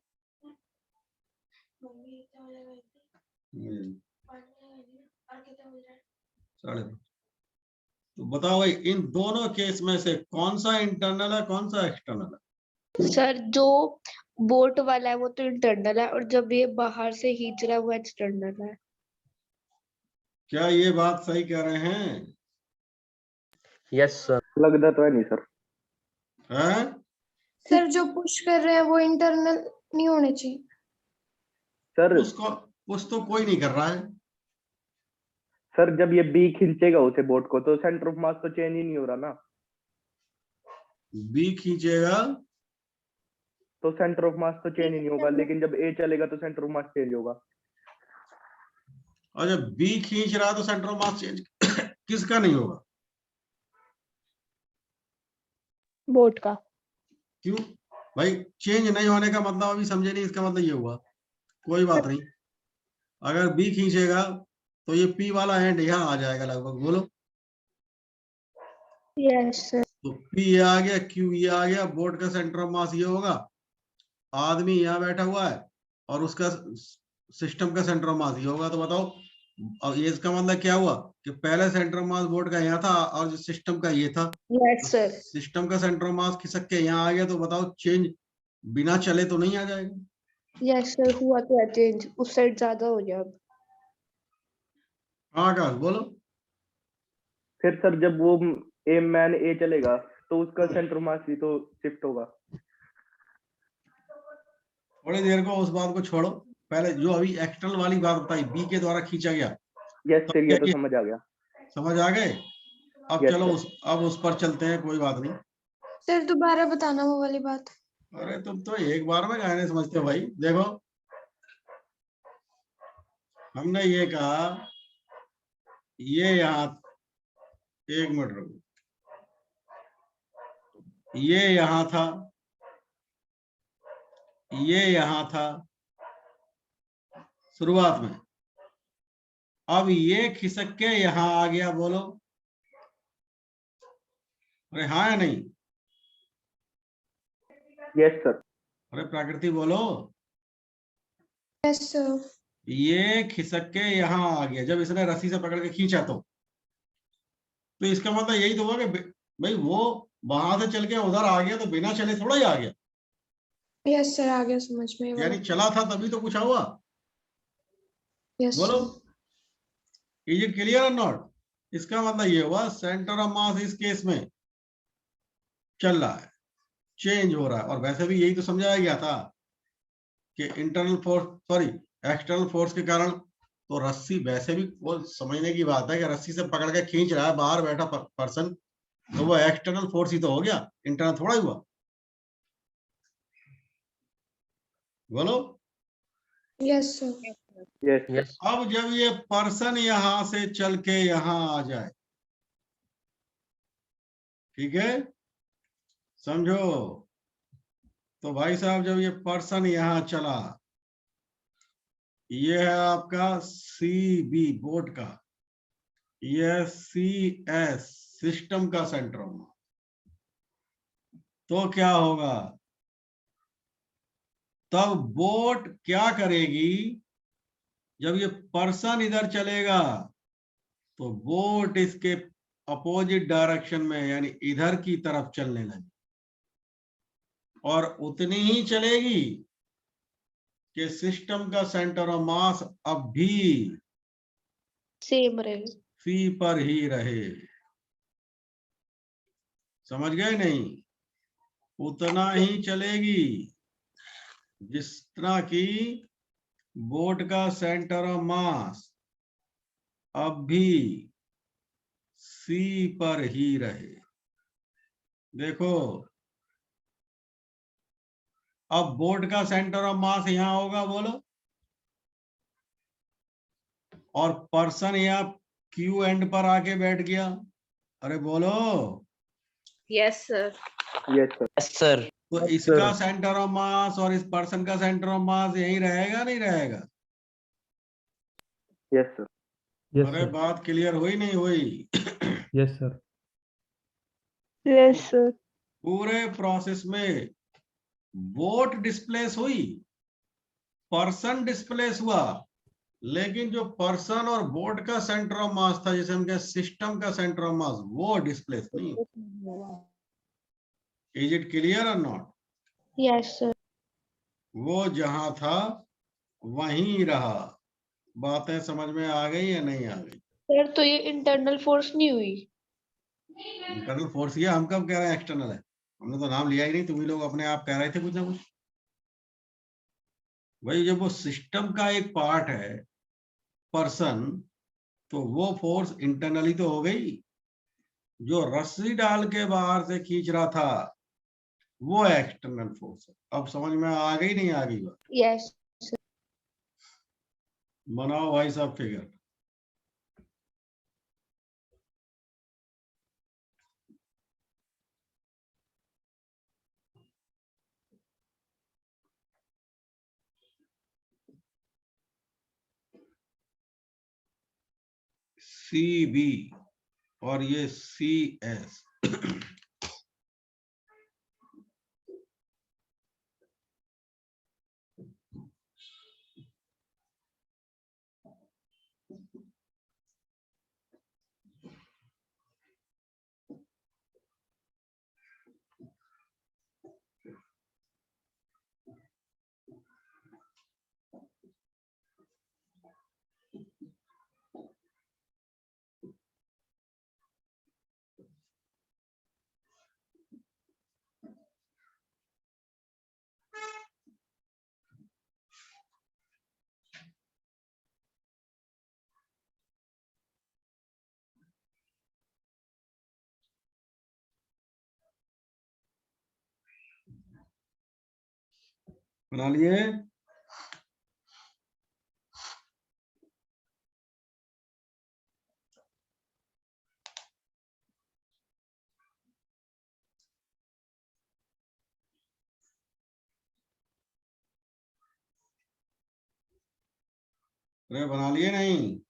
साढ़े तो बताओ भाई, इन दोनों केस में से कौन सा इंटरनल है, कौन सा एक्सटर्नल है? सर जो बोट वाला है वो तो इंटरनल है और जब ये बाहर से खींच रहा है वो एक्सटर्नल है। क्या ये बात सही कह रहे हैं? Yes sir. लगता तो है नहीं सर। हैं? सर जो पुश कर रहे हैं वो इंटरनल नहीं होने चाहिए। सर उसको पुश तो कोई नहीं कर रहा है। सर जब ये बी खींचेगा उसे बोट को, तो सेंटर ऑफ मास तो चेंज ही नहीं हो रहा ना। B खींचेगा तो सेंटर ऑफ मास तो चेंज ही नहीं होगा, लेकिन जब ए चलेगा तो सेंटर ऑफ मास चेंज होगा। और जब B खींच रहा है तो सेंटर ऑफ मास चेंज किसका नहीं होगा? बोट का। क्यों भाई? चेंज नहीं होने का मतलब अभी समझे नहीं। इसका मतलब ये हुआ, कोई बात नहीं, अगर B खींचेगा तो ये P वाला एंड यहाँ आ जाएगा लगभग। बोलो, यस सर। तो P ये आ गया, Q ये आ गया, बोर्ड का सेंटर ऑफ मास ये होगा, आदमी यहाँ बैठा हुआ है और उसका सिस्टम का सेंटर ऑफ मास ये होगा। तो बताओ, और ये इसका मतलब क्या हुआ कि पहले सेंटर ऑफ मास बोर्ड का यहाँ था और जो सिस्टम का ये था। Yes sir. सिस्टम का सेंटर ऑफ मास खिसक के यहाँ आ गया, तो बताओ चेंज बिना चले तो नहीं आ जाएगा? यस सर हुआ तो है चेंज, उस साइड ज्यादा हो गया अब। हाँ आकाश बोलो। फिर सर जब वो ए मैन ए चलेगा तो उसका सेंटर ऑफ मास भी तो शिफ्ट होगा। थोड़ी देर को उस बात को छोड़ो, पहले जो अभी एक्सटर्नल वाली बात बताई, बी के द्वारा खींचा गया, यस सर ये तो समझ आ गया। समझ आ गए? अब Yes, चलो sir. अब उस पर चलते हैं, कोई बात नहीं। सर दोबारा बताना वो वाली बात। अरे तुम तो एक बार में कहने समझते हो भाई। देखो, हमने ये कहा ये यहाँ, एक मिनट रुको, ये यहाँ था, ये यहाँ था शुरुआत में, अब ये खिसक के यहाँ आ गया। बोलो अरे हाँ या नहीं? Yes sir. अरे प्रकृति बोलो। Yes sir. ये खिसक के यहाँ आ गया, जब इसने रस्सी से पकड़ के खींचा तो इसका मतलब यही तो हुआ कि भाई वो वहां से चल के उधर आ गया, तो बिना चले थोड़ा ही आ गया, यस सर, आ गया समझ में। यानी चला था तभी तो कुछ हुआ। यस बोलो सर। इज इट क्लियर और नॉट? इसका मतलब ये हुआ सेंटर ऑफ मास इस केस में चल रहा है, चेंज हो रहा है। और वैसे भी यही तो समझाया गया था कि internal force, sorry external force के कारण तो रस्सी, वैसे भी वो समझने की बात है कि रस्सी से पकड़ के खींच रहा है बाहर बैठा पर्सन, तो वो एक्सटर्नल फोर्स ही तो हो गया, इंटरनल थोड़ा ही हुआ। बोलो यस सर। यस यस अब जब ये पर्सन यहां से चल के यहां आ जाए, ठीक है, समझो, तो भाई साहब जब ये पर्सन यहां चला, ये है आपका सी बी बोर्ड का, ये सी एस सिस्टम का सेंटर ऑफ मास, तो क्या होगा? तब बोट क्या करेगी? जब ये पर्सन इधर चलेगा तो बोट इसके अपोजिट डायरेक्शन में, यानी इधर की तरफ चलने लगी, और उतनी ही चलेगी कि सिस्टम का सेंटर ऑफ मास अब भी सेम रहे। सी पर ही रहे। समझ गए नहीं? उतना ही चलेगी जिस तरह की बोट का सेंटर ऑफ मास अब भी सी पर ही रहे। देखो अब बोट का सेंटर ऑफ मास यहां होगा, बोलो, और पर्सन यहाँ क्यू एंड पर आके बैठ गया। अरे बोलो, yes sir. Yes sir. Yes sir. तो इसका सेंटर ऑफ मास और इस पर्सन का सेंटर ऑफ मास यही रहेगा नहीं रहेगा? Yes sir. अरे बात क्लियर हुई नहीं हुई? Yes sir. Yes sir. पूरे प्रोसेस में बोट डिस्प्लेस हुई, पर्सन डिस्प्लेस हुआ, लेकिन जो पर्सन और बोट का सेंटर ऑफ मास था, जैसे हम कहें सिस्टम का सेंटर ऑफ मास, वो डिस्प्लेस नहीं हुआ। इज इट क्लियर और नॉट? Yes sir. वो जहां था वहीं रहा। बातें समझ में आ गई या नहीं आ गई? सर तो ये इंटरनल फोर्स नहीं हुई? इंटरनल फोर्स, ये हम कब कह रहे हैं एक्सटर्नल है? हमने तो नाम लिया ही नहीं, तुम ही लोग अपने आप कह रहे थे कुछ ना कुछ। भाई जब वो सिस्टम का एक पार्ट है पर्सन, तो वो फोर्स इंटरनली तो हो गई। जो रस्सी डाल के बाहर से खींच रहा था वो एक्सटर्नल फोर्स है। अब समझ में आ गई नहीं आ गई बात? यस। बनाओ भाई साहब फिगर। सी बी और ये सी एस, बना लिए? अरे बना लिए नहीं?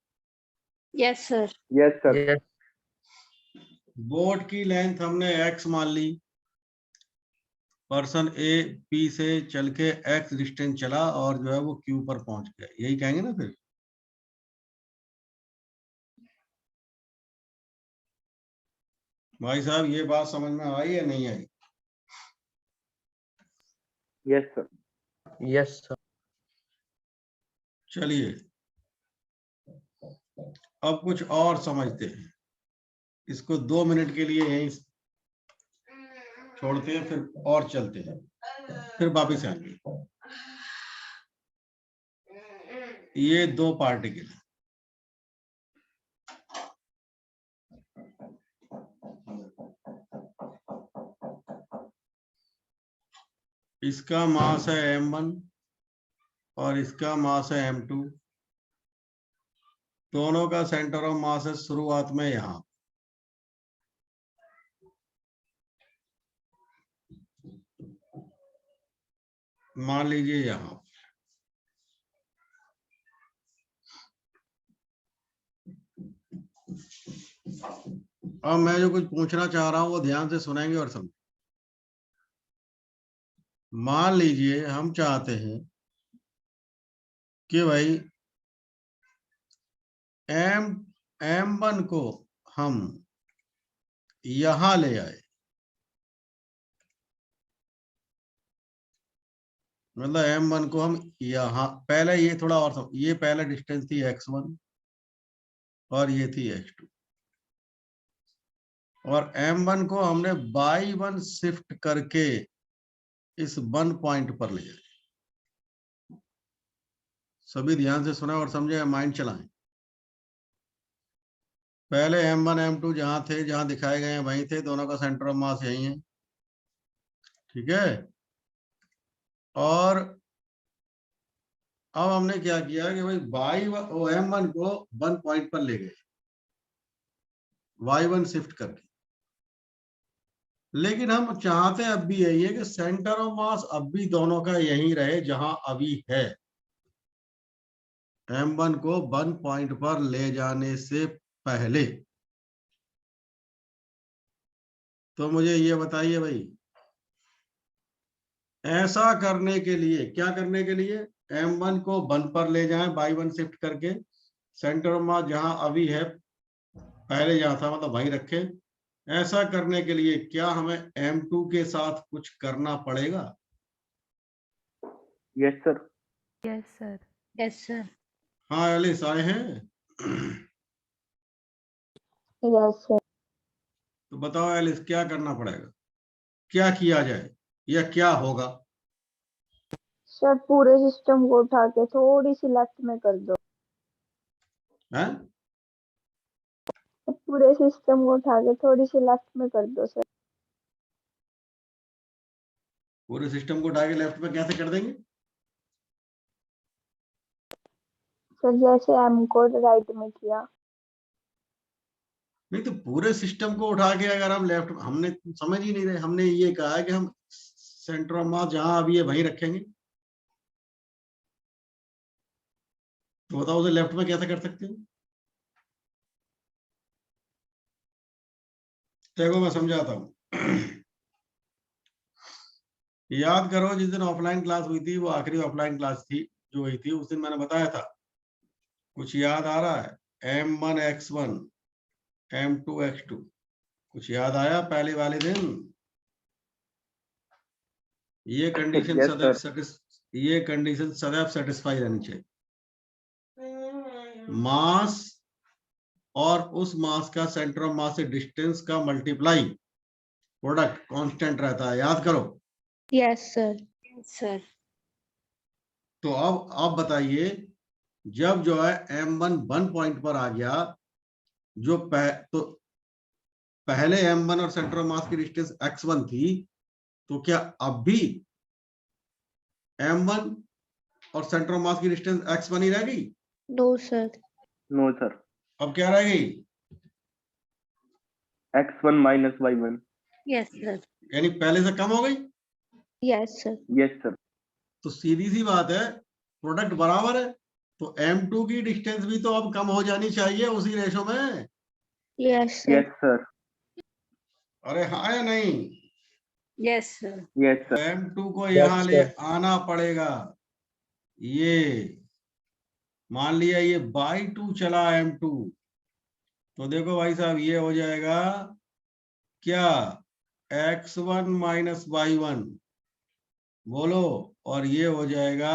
Yes sir. Yes sir. Yes boat की लेंथ हमने x मान ली, पर्सन ए पी से चल के x डिस्टेंस चला और जो है वो Q पर पहुंच गया, यही कहेंगे ना फिर? भाई साहब ये बात समझ में आई या नहीं आई? Yes sir. Yes sir. चलिए अब कुछ और समझते हैं, इसको 2 मिनट के लिए यहीं छोड़ते हैं, फिर और चलते हैं, फिर वापिस आएंगे। ये 2 पार्टिकल, इसका मास है m1 और इसका मास है m2। दोनों का सेंटर ऑफ मास है शुरुआत में यहां, मान लीजिए यहां। अब मैं जो कुछ पूछना चाह रहा हूं वो ध्यान से सुनेंगे और समझेंगे। मान लीजिए हम चाहते हैं कि भाई m1 को हम यहां ले आए, मतलब m1 को हम यहां, पहले ये थोड़ा और ये पहले डिस्टेंस थी x1 और ये थी x2, और m1 को हमने बाई 1 शिफ्ट करके इस 1 पॉइंट पर ले जाए। सभी ध्यान से सुना और समझे, माइंड चलाएं। पहले m1 m2 जहां थे, जहां दिखाए गए हैं वहीं थे, दोनों का सेंटर ऑफ मास यही है, ठीक है। और अब हमने क्या किया कि भाई m1 को 1 पॉइंट पर ले गए y1 शिफ्ट करके, लेकिन हम चाहते अब भी यही है कि सेंटर ऑफ मास अब भी दोनों का यही रहे जहां अभी है। m1 को 1 पॉइंट पर ले जाने से पहले, तो मुझे ये बताइए भाई, ऐसा करने के लिए क्या करने के लिए, m1 को 1 पर ले जाएं बाई 1 शिफ्ट करके, सेंटर ऑफ मास जहां अभी है पहले जहां था मतलब वहीं रखें। ऐसा करने के लिए क्या हमें m2 के साथ कुछ करना पड़ेगा? Yes sir. Yes sir. Yes sir. हाँ एलिस आए हैं? Yes sir. तो बताओ एलिस क्या करना पड़ेगा, क्या किया जाए या क्या होगा? सर पूरे सिस्टम को उठा के थोड़ी सी लेफ्ट में कर दो। हैं? पूरे सिस्टम को उठा के थोड़ी सी लेफ्ट में कर दो सर। पूरे सिस्टम को उठा के लेफ्ट में कैसे कर देंगे? सर जैसे m को राइट में किया। नहीं तो पूरे सिस्टम को उठा के अगर हम लेफ्ट, हमने समझ ही नहीं रहे, हमने ये कहा है कि हम सेंटर ऑफ मास जहां अभी है वहीं रखेंगे, तो बताओ उसे लेफ्ट में कैसे कर सकते हो? देखो मैं समझाता हूं। याद करो जिस दिन ऑफलाइन क्लास हुई थी, वो आखिरी ऑफलाइन क्लास थी जो हुई थी, उस दिन मैंने बताया था, कुछ याद आ रहा है? m1 x1 m2 x2, कुछ याद आया पहले वाले दिन? ये कंडीशन Yes, sir. सदैव सेटिस्फाई रहनी चाहिए। मास और उस मास का सेंटर ऑफ मास से डिस्टेंस का मल्टीप्लाई प्रोडक्ट कांस्टेंट रहता है, याद करो। Yes sir. Yes sir. तो अब आप बताइए, जब जो है m1 1 पॉइंट पर आ गया, जो तो पहले m1 और सेंटर ऑफ मास की डिस्टेंस x1 थी, तो क्या अब भी m1 और सेंटर ऑफ मास की डिस्टेंस x1 ही रह गई? No sir. No, sir. अब क्या रह गई? X1 minus Y1. Yes sir. यानी पहले से कम हो गई। Yes sir. Yes, sir. तो सीधी सी बात है, प्रोडक्ट बराबर है, तो M2 की डिस्टेंस भी तो अब कम हो जानी चाहिए उसी रेशो में। Yes sir. Yes sir. अरे हाँ या नहीं? Yes sir. यस तो सर। M2 को यहाँ Yes, ले sir. आना पड़ेगा। ये मान लिया ये बाई 2 चला M2, तो देखो भाई साहब ये हो जाएगा क्या, x1 माइनस y1, बोलो, और ये हो जाएगा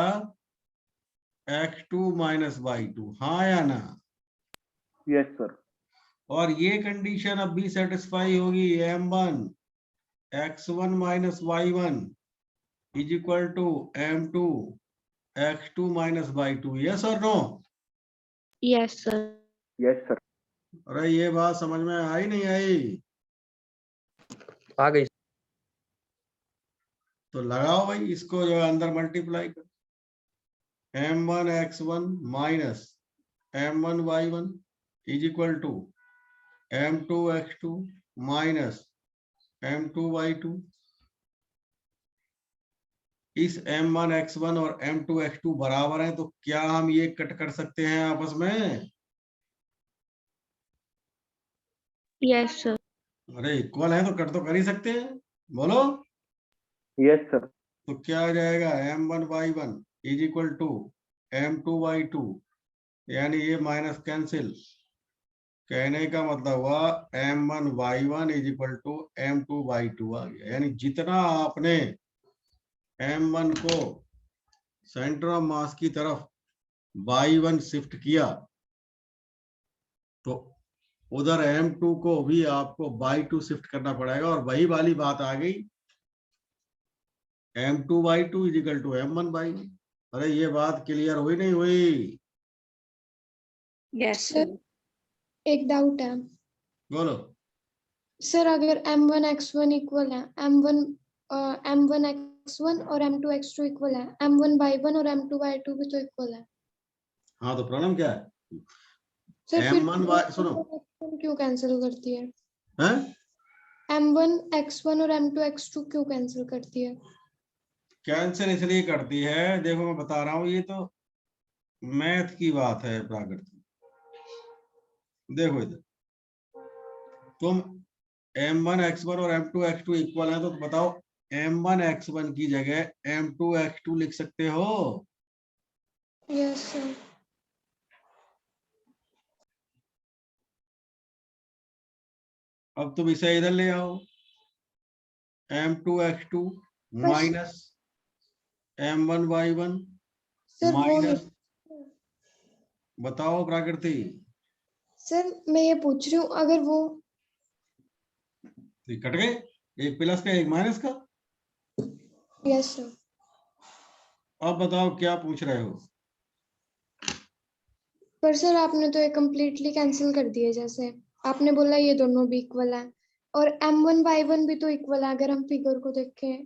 x2 माइनस y2, हाँ या ना? Yes sir. और ये कंडीशन अब भी सेटिस्फाई होगी, m1 x1 minus y1 is equal to m2 x2 minus y2, yes और no? Yes sir. Yes sir. अरे ये बात समझ में आई नहीं आई? आ गई। तो लगाओ भाई इसको जो है अंदर मल्टीप्लाई कर, m1 x1 minus m1 y1 is equal to m2 x2 minus m2 y2। इस m1 x1 और m2 x2 बराबर है, तो क्या हम ये कट कर सकते हैं आपस में? Yes sir. अरे इक्वल है तो कट तो कर ही सकते हैं, बोलो। Yes sir. तो क्या आ जाएगा, m1 y1 is equal to m2 y2, यानी ये माइनस कैंसिल। कहने का मतलब हुआ m1 y1 is equal to m2 y2 आ गया। यानी जितना आपने m1 को सेंटर ऑफ मास की तरफ y1 शिफ्ट किया, तो उधर m2 को भी आपको y2 शिफ्ट करना पड़ेगा, और वही वाली बात आ गई, m2 y2 is equal to m1 y1। अरे ये बात क्लियर हुई नहीं हुई? Yes sir sir. एक डाउट है बोलो। सर, अगर m1 x1 इक्वल है, m1 x1 और m2 x2 इक्वल है, m1 y1 और m2 y2 भी तो इक्वल है। हाँ तो प्रॉब्लम क्या है? सर फिर m1 y सुनो, m1 क्यों कैंसिल करती है? हैं? m1 x1 और m2 x2 क्यों कैंसिल करती है? कैंसिल इसलिए करती है, देखो मैं बता रहा हूँ, ये तो मैथ की बात है प्राकृतिक। देखो इधर तुम m1 x1 और m2 x2 इक्वल है, तो बताओ m1 x1 की जगह m2 x2 लिख सकते हो? Yes sir. अब तुम इसे इधर ले आओ, m2 x2 minus m1 y1 sir वो माइनस, बताओ प्राकृति। सर मैं ये पूछ रही हूँ, अगर वो तो कट गए, एक प्लस का एक माइनस का। Yes sir. अब बताओ क्या पूछ रहे हो? पर सर आपने तो ये कम्प्लीटली कैंसिल कर दिए, जैसे आपने बोला ये दोनों भी इक्वल है, और m1 y1 भी तो इक्वल है अगर हम फिगर को देखें,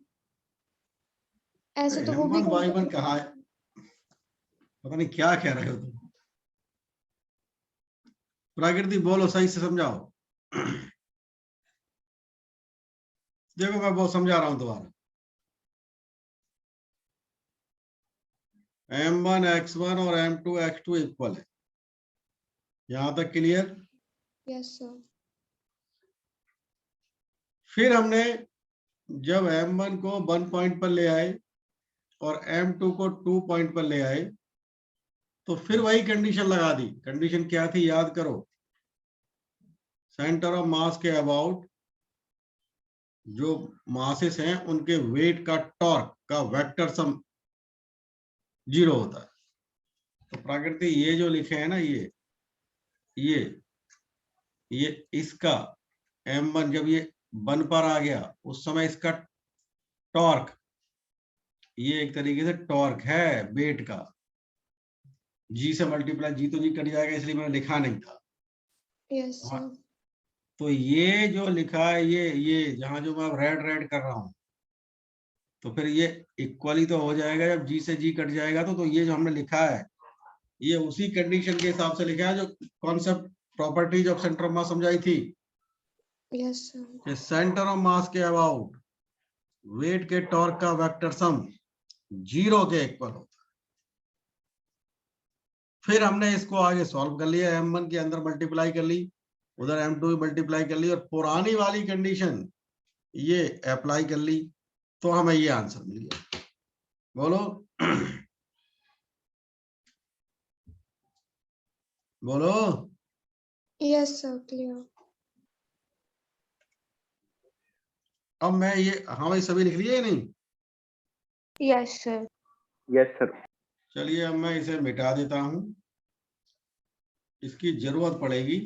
ऐसे तो वो भी m1 y1 कहाँ है? पता नहीं क्या कह रहे हो तुम, प्राकृति बोलो, सही से समझाओ। देखो मैं बहुत समझा रहा हूं दोबारा, m1 x1 और m2 x2 इक्वल है, यहां तक क्लियर? Yes sir. फिर हमने जब m1 को 1 पॉइंट पर ले आए और m2 को 2 पॉइंट पर ले आए, तो फिर वही कंडीशन लगा दी। कंडीशन क्या थी याद करो, सेंटर ऑफ मास के अबाउट जो मासेस हैं उनके वेट का टॉर्क का वेक्टर सम 0 होता है। तो प्रकृति ये जो लिखे हैं ना, ये इसका m1 जब ये 1 पर आ गया, उस समय इसका टॉर्क, ये एक तरीके से टॉर्क है वेट का, जी से मल्टीप्लाई, जी तो जी कट जाएगा इसलिए मैंने लिखा नहीं था। Yes sir. तो ये जो लिखा है, ये जहां जो मैं रेड कर रहा हूं, तो फिर ये इक्वली तो हो जाएगा जब जी से जी कट जाएगा। तो ये जो हमने लिखा है, ये उसी कंडीशन के हिसाब से लिखा है जो concept properties of centre of मास समझाई थी। Yes sir. सेंटर ऑफ मास के अबाउट वेट के टॉर्क का वेक्टर सम 0 के इक्वल होता है। फिर हमने इसको आगे सॉल्व कर लिया, m1 के अंदर मल्टीप्लाई कर ली, उधर m2 मल्टीप्लाई कर ली, और पुरानी वाली कंडीशन ये अप्लाई कर ली, तो हमें ये आंसर मिल गया। बोलो बोलो। Yes sir, clear. अब मैं ये हमें सभी लिख लिए नहीं? Yes sir. Yes sir. चलिए अब मैं इसे मिटा देता हूं, इसकी जरूरत पड़ेगी।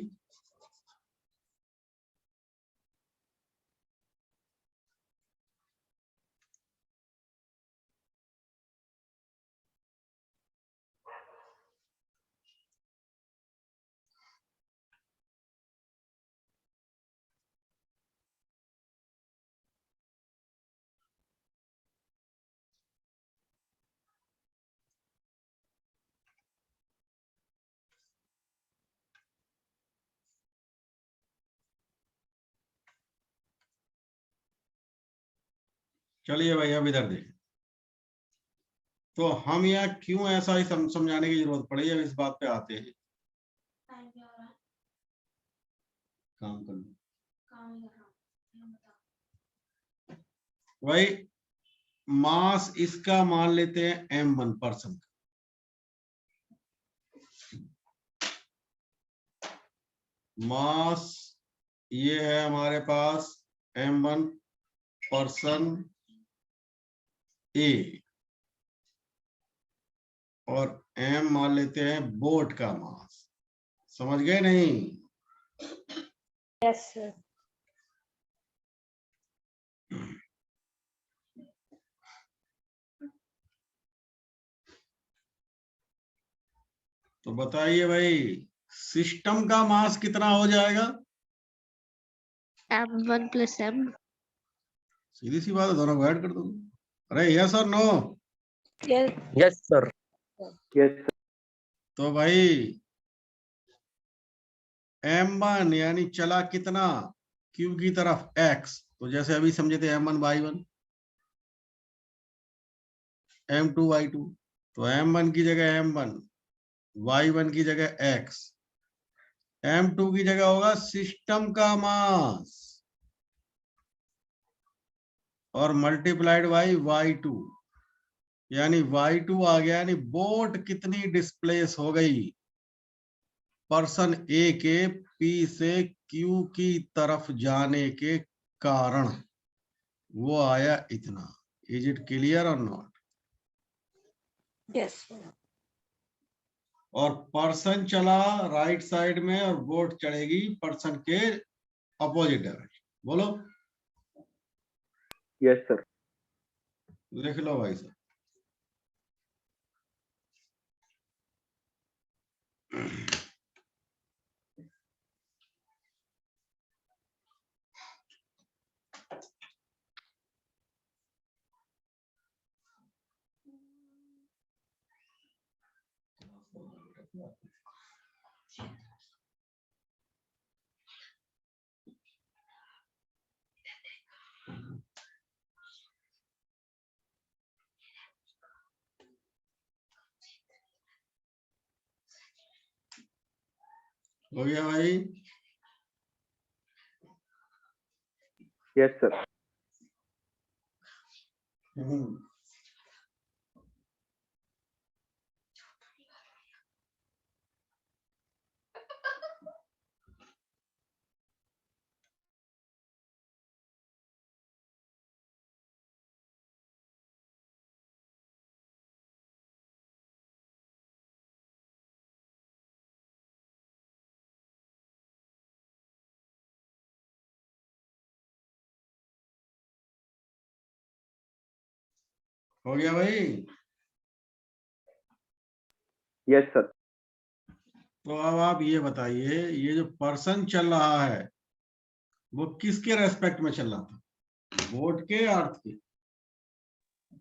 चलिए भाई अब इधर देखें, तो हम यहाँ क्यों ऐसा ही समझाने की जरूरत पड़ी, अब इस बात पे आते हैं। काम कर लो भाई। मास इसका मान लेते हैं m1%। मास ये है हमारे पास m1% A, और m मान लेते हैं बोट का मास। समझ गए नहीं? Yes sir. तो बताइए भाई, सिस्टम का मास कितना हो जाएगा? m1 + m। सीधी सी बात है, दोनों को ऐड कर दो। अरे यस और no? Yes sir. Yes sir. तो भाई m1 यानी चला कितना, q की तरफ x, तो जैसे अभी समझे थे m1 y1, m2 y2, तो m1 की जगह m1, y1 की जगह x, m2 की जगह होगा सिस्टम का मास और मल्टीप्लाइड बाई y2, यानी y2 आ गया, यानी बोट कितनी डिस्प्लेस हो गई पर्सन A के P से Q की तरफ जाने के कारण, वो आया इतना। इज इट क्लियर और नॉट? Yes sir. और पर्सन चला राइट साइड में और बोट चढ़ेगी पर्सन के अपोजिट डायरेक्शन। बोलो। Yes sir. लिख लो भाई साहब। हो गया भाई? Yes sir. हो गया भाई? Yes sir. तो अब आप ये बताइए, ये जो पर्सन चल रहा है वो किसके रेस्पेक्ट में चल रहा था, बोट के या अर्थ के?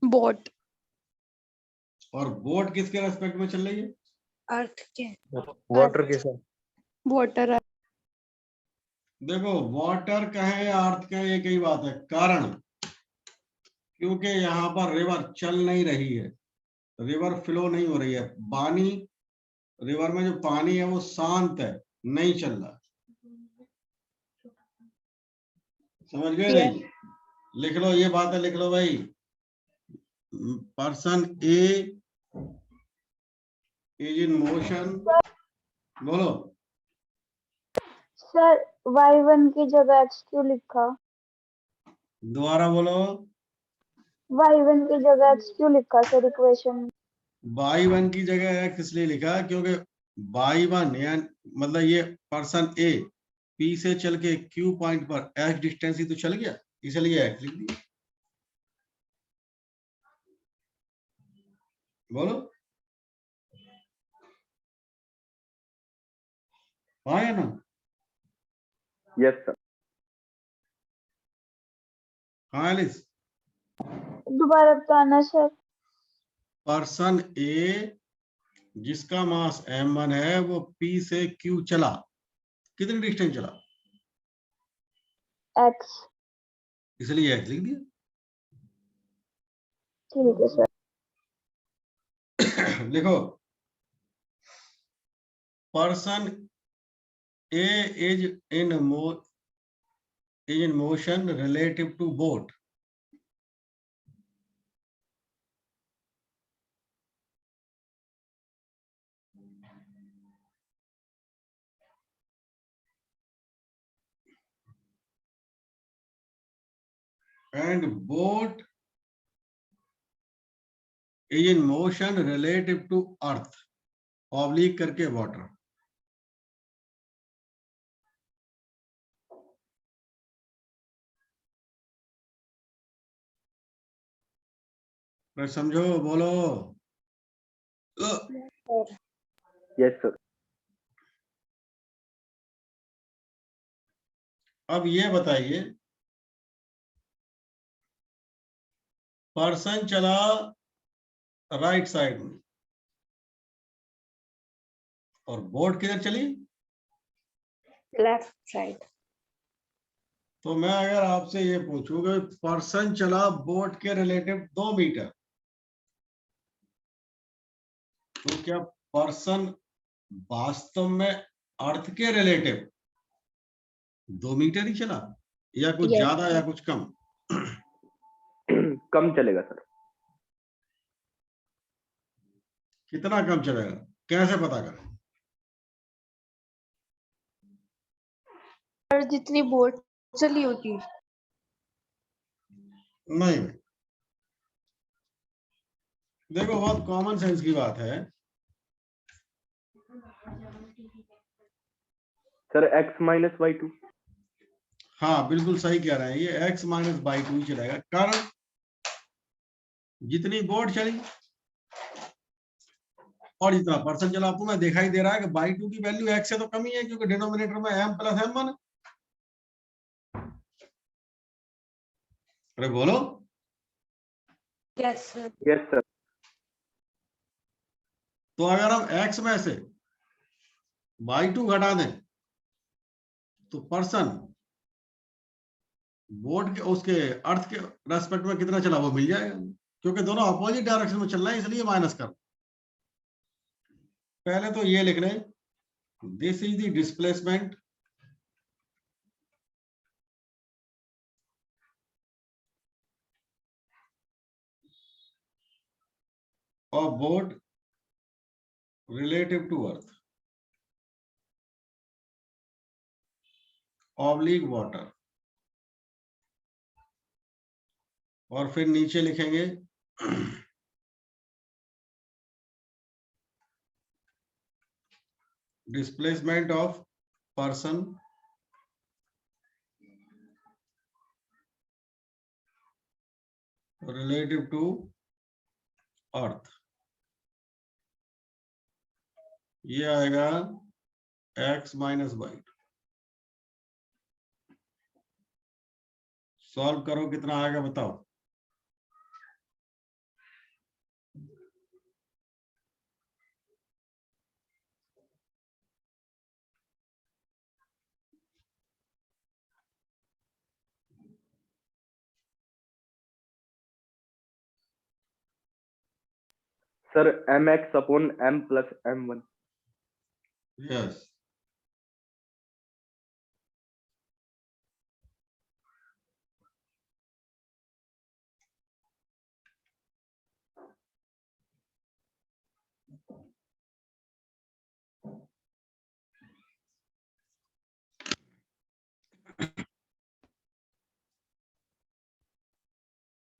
बोट। और बोट किसके रेस्पेक्ट में चल रही है? अर्थ के। वाटर के साथ। वाटर। देखो वाटर कहे या अर्थ कहे एक ही बात है, कारण क्योंकि यहाँ पर रिवर चल नहीं रही है, रिवर फ्लो नहीं हो रही है, पानी रिवर में जो पानी है वो शांत है, नहीं चल रहा। समझ गए नहीं? लिख लो, ये बात है, लिख लो भाई। Person A is in motion. बोलो। सर y1 की जगह x क्यों लिखा? दोबारा बोलो। y1 की जगह x क्यों लिखा सर इक्वेशन में? y1 की जगह x इसलिए लिखा क्योंकि y1 यानी मतलब ये पर्सन ए P से चल के Q पॉइंट पर x डिस्टेंस ही तो चल गया, इसलिए x लिख दिया। बोलो, हाँ या ना? Yes sir. हाँ एलिस। दोबारा बताना सर। पर्सन ए जिसका मास m1 है वो P से Q चला, कितनी डिस्टेंस चला? x। इसलिए x लिख दिया। ठीक है सर। लिखो, person A is in motion relative to boat. and boat is in motion relative to earth oblique करके water। समझो, बोलो। Yes sir. अब ये बताइए, पर्सन चला राइट साइड में और बोट किधर चली? Left side. तो मैं अगर आपसे ये पूछूं कि पर्सन चला बोट के रिलेटिव 2 मीटर, तो क्या पर्सन वास्तव में अर्थ के रिलेटिव 2 मीटर ही चला या कुछ Yes, ज्यादा या sir. कुछ कम? कम चलेगा सर। कितना कम चलेगा, कैसे पता करें? और जितनी बोट चली होगी। नहीं, देखो बहुत कॉमन सेंस की बात है। Sir x minus y2। हाँ बिल्कुल सही कह रहे हैं, ये x माइनस बाई 2 चलेगा, कारण जितनी बोट चली और जितना पर्सन चला, आपको मैं दिखाई दे रहा है कि बाई 2 की वैल्यू x से तो कम ही है क्योंकि डिनोमिनेटर में m प्लस m1। अरे बोलो। Yes sir. Yes sir. तो अगर हम x में से बाई 2 घटा दें तो पर्सन बोट के उसके अर्थ के रेस्पेक्ट में कितना चला वो मिल जाएगा, क्योंकि दोनों अपोजिट डायरेक्शन में चल रहे हैं, इसलिए माइनस कर। पहले तो ये लिख लें, this is the displacement of boat relative to earth oblique water, और फिर नीचे लिखेंगे displacement of person relative to earth. ये आएगा x माइनस बाई। सॉल्व करो, कितना आएगा बताओ। Sir mx upon m plus m1। Yes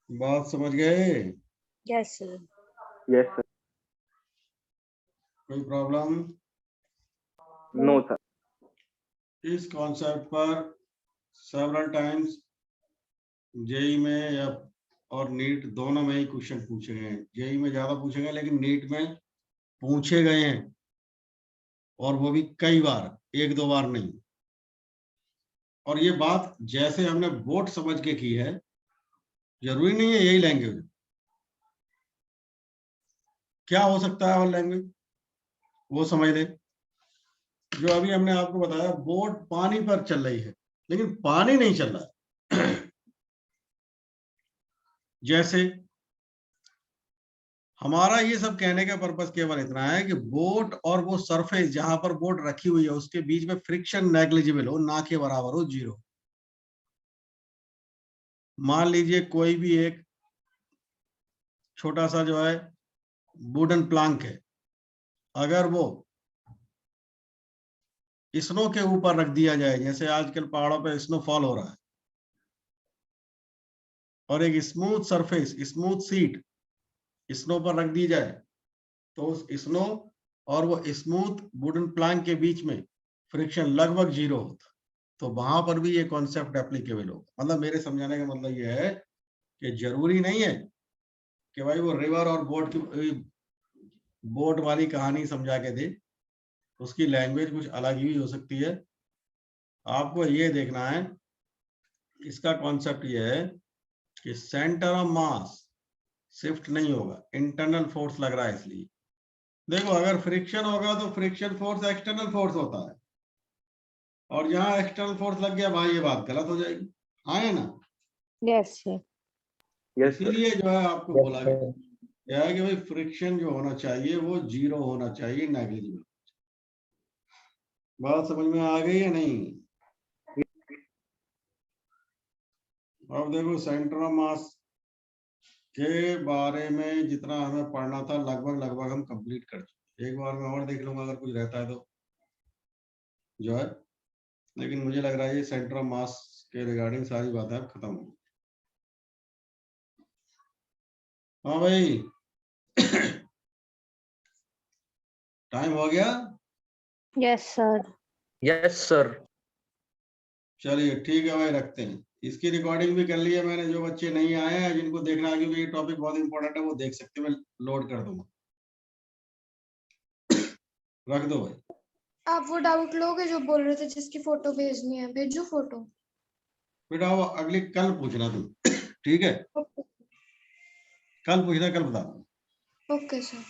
बात समझ गए? Yes sir. Yes sir. कोई प्रॉब्लम? No sir. इस कॉन्सेप्ट पर सेवरल टाइम्स जेई में या और नीट दोनों में ही क्वेश्चन पूछे गए हैं। जेई में ज्यादा पूछे गए लेकिन नीट में पूछे गए हैं, और वो भी कई बार, एक दो बार नहीं। और ये बात जैसे हमने बोट समझ के की है, जरूरी नहीं है यही लैंग्वेज। क्या हो सकता है और लैंग्वेज वो समझ ले। जो अभी हमने आपको बताया, बोट पानी पर चल रही है लेकिन पानी नहीं चल रहा है। जैसे हमारा ये सब कहने का पर्पस केवल इतना है कि बोट और वो सरफेस जहां पर बोट रखी हुई है उसके बीच में फ्रिक्शन नेग्लिजिबल हो, ना के बराबर हो, जीरो। मान लीजिए कोई भी एक छोटा सा जो है वुडन प्लांक है, अगर वो स्नो के ऊपर रख दिया जाए, जैसे आजकल पहाड़ों पे स्नोफॉल हो रहा है, और एक smooth surface, smooth seat snow पर रख दी जाए, तो उस स्नो और वो स्मूथ वुडन प्लांक के बीच में फ्रिक्शन लगभग जीरो होता। तो वहां पर भी ये कॉन्सेप्ट एप्लीकेबल होगा। मतलब मेरे समझाने का मतलब ये है कि जरूरी नहीं है कि भाई वो रिवर और बोट की बोट वाली कहानी समझा के दे, उसकी लैंग्वेज कुछ अलग ही हो सकती है। आपको ये देखना है, इसका कॉन्सेप्ट ये है कि सेंटर ऑफ मास शिफ्ट नहीं होगा, इंटरनल फोर्स लग रहा है इसलिए। देखो अगर फ्रिक्शन होगा तो फ्रिक्शन फोर्स एक्सटर्नल फोर्स होता है, और जहां एक्सटर्नल फोर्स लग गया वहां ये बात गलत हो जाएगी। हाँ है ना? Yes sir. Yes sir. इसीलिए जो है आपको Yes, बोला sir. गया है कि भाई फ्रिक्शन जो होना चाहिए वो जीरो होना चाहिए, नेग्लिजिबल। बात समझ में आ गई है नहीं? अब देखो सेंटर ऑफ मास के बारे में जितना हमें पढ़ना था लगभग हम कंप्लीट कर चुके। एक बार मैं और देख लूंगा अगर कुछ रहता है तो जो है, लेकिन मुझे लग रहा है ये सेंटर ऑफ मास के रिगार्डिंग सारी बातें अब खत्म हो। हाँ भाई, टाइम हो गया। Yes sir. Yes, sir. चलिए ठीक है भाई, रखते हैं। इसकी रिकॉर्डिंग भी कर ली है मैंने। जो बच्चे नहीं आए हैं, जिनको देखना है क्योंकि ये टॉपिक बहुत इंपॉर्टेंट है, वो देख सकते हैं, मैं लोड कर दूंगा। रख दो भाई। आप वो डाउट लोगे जो बोल रहे थे जिसकी फोटो भेजनी है, भेजो फोटो। बेटा वो अगली कल पूछना तुम। ठीक है, कल पूछना, कल बता। Okay sir.